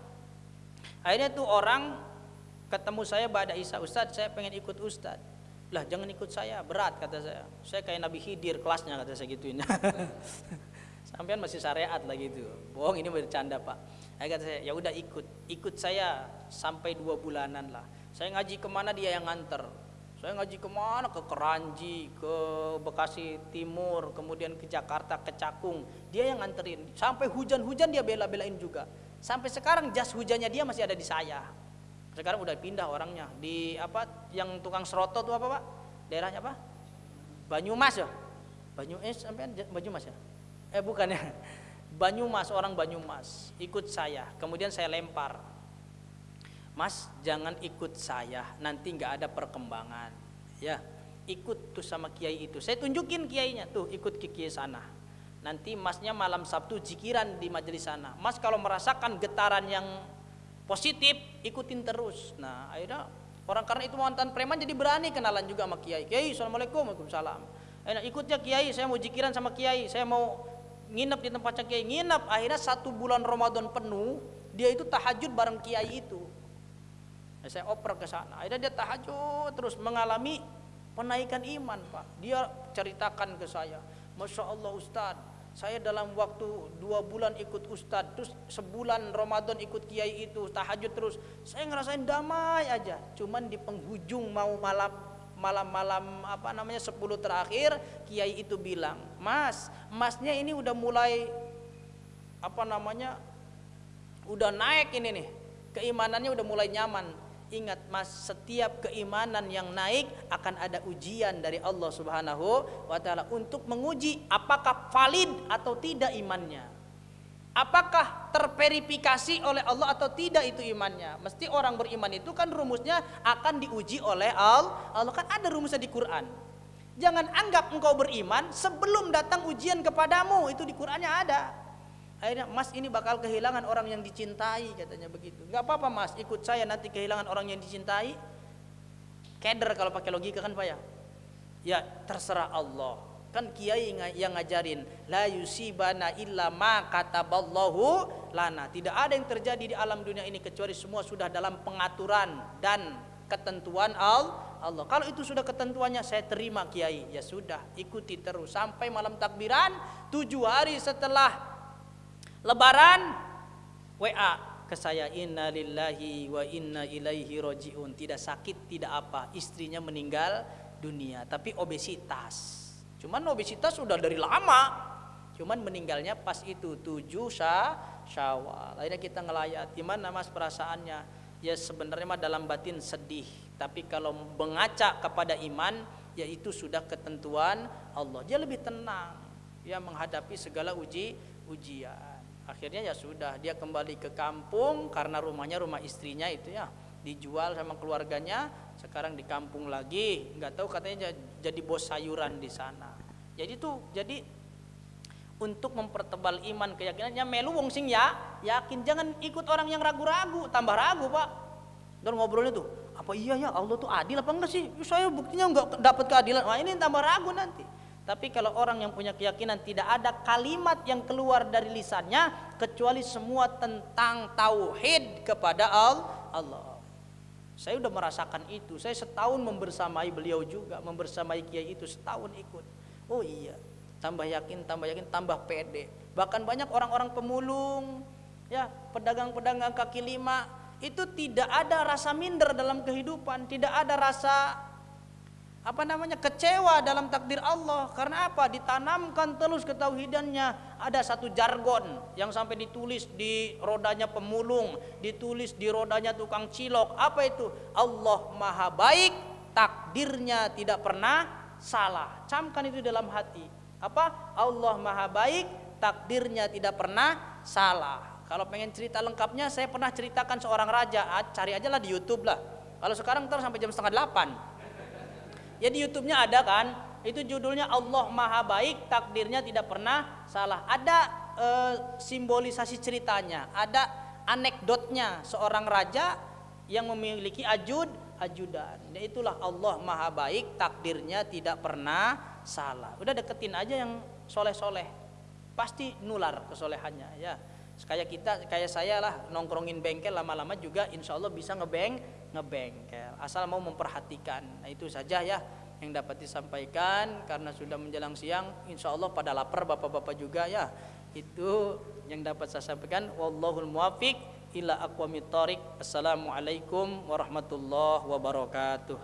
Akhirnya tuh orang ketemu saya ba'da isya, Ustadz saya pengen ikut Ustadz. Lah jangan ikut saya, berat kata saya kayak Nabi Khidir kelasnya, kata saya gituin. Sampean masih syariat lah gitu. Bohong, ini bercanda Pak. Kata saya, ya udah ikut saya sampai 2 bulanan lah. Saya ngaji kemana dia yang nganter. Saya ngaji kemana, ke Keranji, ke Bekasi Timur, kemudian ke Jakarta, ke Cakung, dia yang nganterin. Sampai hujan-hujan dia bela-belain juga. Sampai sekarang jas hujannya dia masih ada di saya. Sekarang udah pindah orangnya di apa, yang tukang seroto tuh apa Pak? Daerahnya apa? Banyumas ya? Sampai Banyumas ya? Bukan ya. Banyumas, orang Banyumas ikut saya. Kemudian saya lempar, Mas jangan ikut saya, nanti nggak ada perkembangan. Ya, ikut tuh sama kiai itu. Saya tunjukin kiainya, tuh ikut ke kiai sana. Nanti masnya malam Sabtu zikiran di majelis sana. Mas kalau merasakan getaran yang positif, ikutin terus. Nah akhirnya orang karena itu mantan preman jadi berani kenalan juga sama kiai. Kiai, assalamualaikum, waalaikumsalam. Ikutnya kiai, saya mau zikiran sama kiai, saya mau nginep di tempatnya kiai. Nginep, akhirnya 1 bulan Ramadan penuh dia itu tahajud bareng kiai itu. Saya oper ke sana, akhirnya dia tahajud terus, mengalami penaikan iman Pak. Dia ceritakan ke saya, Masya Allah Ustadz, saya dalam waktu 2 bulan ikut Ustadz, terus sebulan Ramadan ikut kiai itu, tahajud terus, saya ngerasain damai aja. Cuman di penghujung mau malam apa namanya 10 terakhir, kiai itu bilang, masnya ini udah mulai apa namanya, udah naik ini nih, keimanannya udah mulai nyaman. Ingat Mas, setiap keimanan yang naik akan ada ujian dari Allah Subhanahu wa ta'ala untuk menguji apakah valid atau tidak imannya, apakah terverifikasi oleh Allah atau tidak itu imannya. Mesti orang beriman itu kan rumusnya akan diuji oleh Allah, kan ada rumusnya di Quran. Jangan anggap engkau beriman sebelum datang ujian kepadamu, itu di Qurannya ada. Akhirnya, Mas ini bakal kehilangan orang yang dicintai, katanya begitu. Gak apa-apa Mas, ikut saya nanti kehilangan orang yang dicintai. Keder kalau pakai logika kan Pak ya. Ya terserah Allah. Kan kiai yang ngajarin, la yusibana illa ma kataballahu lana. Tidak ada yang terjadi di alam dunia ini kecuali semua sudah dalam pengaturan dan ketentuan Allah. Kalau itu sudah ketentuannya, saya terima kiai. Ya sudah, ikuti terus sampai malam takbiran 7 hari setelah Lebaran, WA ke saya, inna lillahi wa inna ilaihi roji'un. Tidak sakit, tidak apa, istrinya meninggal dunia, tapi obesitas. Cuman obesitas sudah dari lama, cuman meninggalnya pas itu 7 Syawal. Akhirnya kita ngelayat, gimana Mas perasaannya? ya sebenarnya mah dalam batin sedih, tapi kalau mengaca kepada iman, ya itu sudah ketentuan Allah. Dia lebih tenang ya menghadapi segala ujian. Akhirnya ya sudah, dia kembali ke kampung karena rumahnya rumah istrinya itu ya dijual sama keluarganya, sekarang di kampung lagi, nggak tahu katanya jadi bos sayuran di sana. Jadi untuk mempertebal iman keyakinannya melu wong sing ya yakin, jangan ikut orang yang ragu-ragu, tambah ragu Pak. Dan ngobrolnya tuh, apa iya ya Allah tuh adil apa enggak sih? Saya buktinya enggak dapat keadilan. Wah ini tambah ragu nanti. Tapi kalau orang yang punya keyakinan, tidak ada kalimat yang keluar dari lisannya kecuali semua tentang tauhid kepada Allah. Saya udah merasakan itu. Saya setahun membersamai beliau juga, membersamai kiai itu setahun ikut. Oh iya, tambah yakin, tambah pede. Bahkan banyak orang-orang pemulung, ya pedagang-pedagang kaki lima itu tidak ada rasa minder dalam kehidupan, tidak ada rasa kecewa dalam takdir Allah. Karena apa? Ditanamkan terus ketauhidannya. Ada satu jargon yang sampai ditulis di rodanya pemulung, ditulis di rodanya tukang cilok. Apa itu? Allah Maha Baik, takdirnya tidak pernah salah. Camkan itu dalam hati. Apa? Allah Maha Baik, takdirnya tidak pernah salah. Kalau pengen cerita lengkapnya, saya pernah ceritakan seorang raja. Cari aja lah di YouTube lah. Kalau sekarang terus sampai jam 7:30. Ya di YouTube-nya ada kan, itu judulnya Allah Maha Baik, takdirnya tidak pernah salah. Ada simbolisasi ceritanya, ada anekdotnya seorang raja yang memiliki ajudan. Dan itulah Allah Maha Baik, takdirnya tidak pernah salah. Udah deketin aja yang soleh-soleh, pasti nular kesolehannya ya. Kayak saya lah, nongkrongin bengkel lama-lama juga insya Allah bisa ngebengkel, asal mau memperhatikan. Nah itu saja ya yang dapat disampaikan, karena sudah menjelang siang, insya Allah pada lapar bapak-bapak juga ya. Itu yang dapat saya sampaikan. Wallahul muwaffiq ila aqwamit thoriq. Assalamualaikum warahmatullahi wabarakatuh.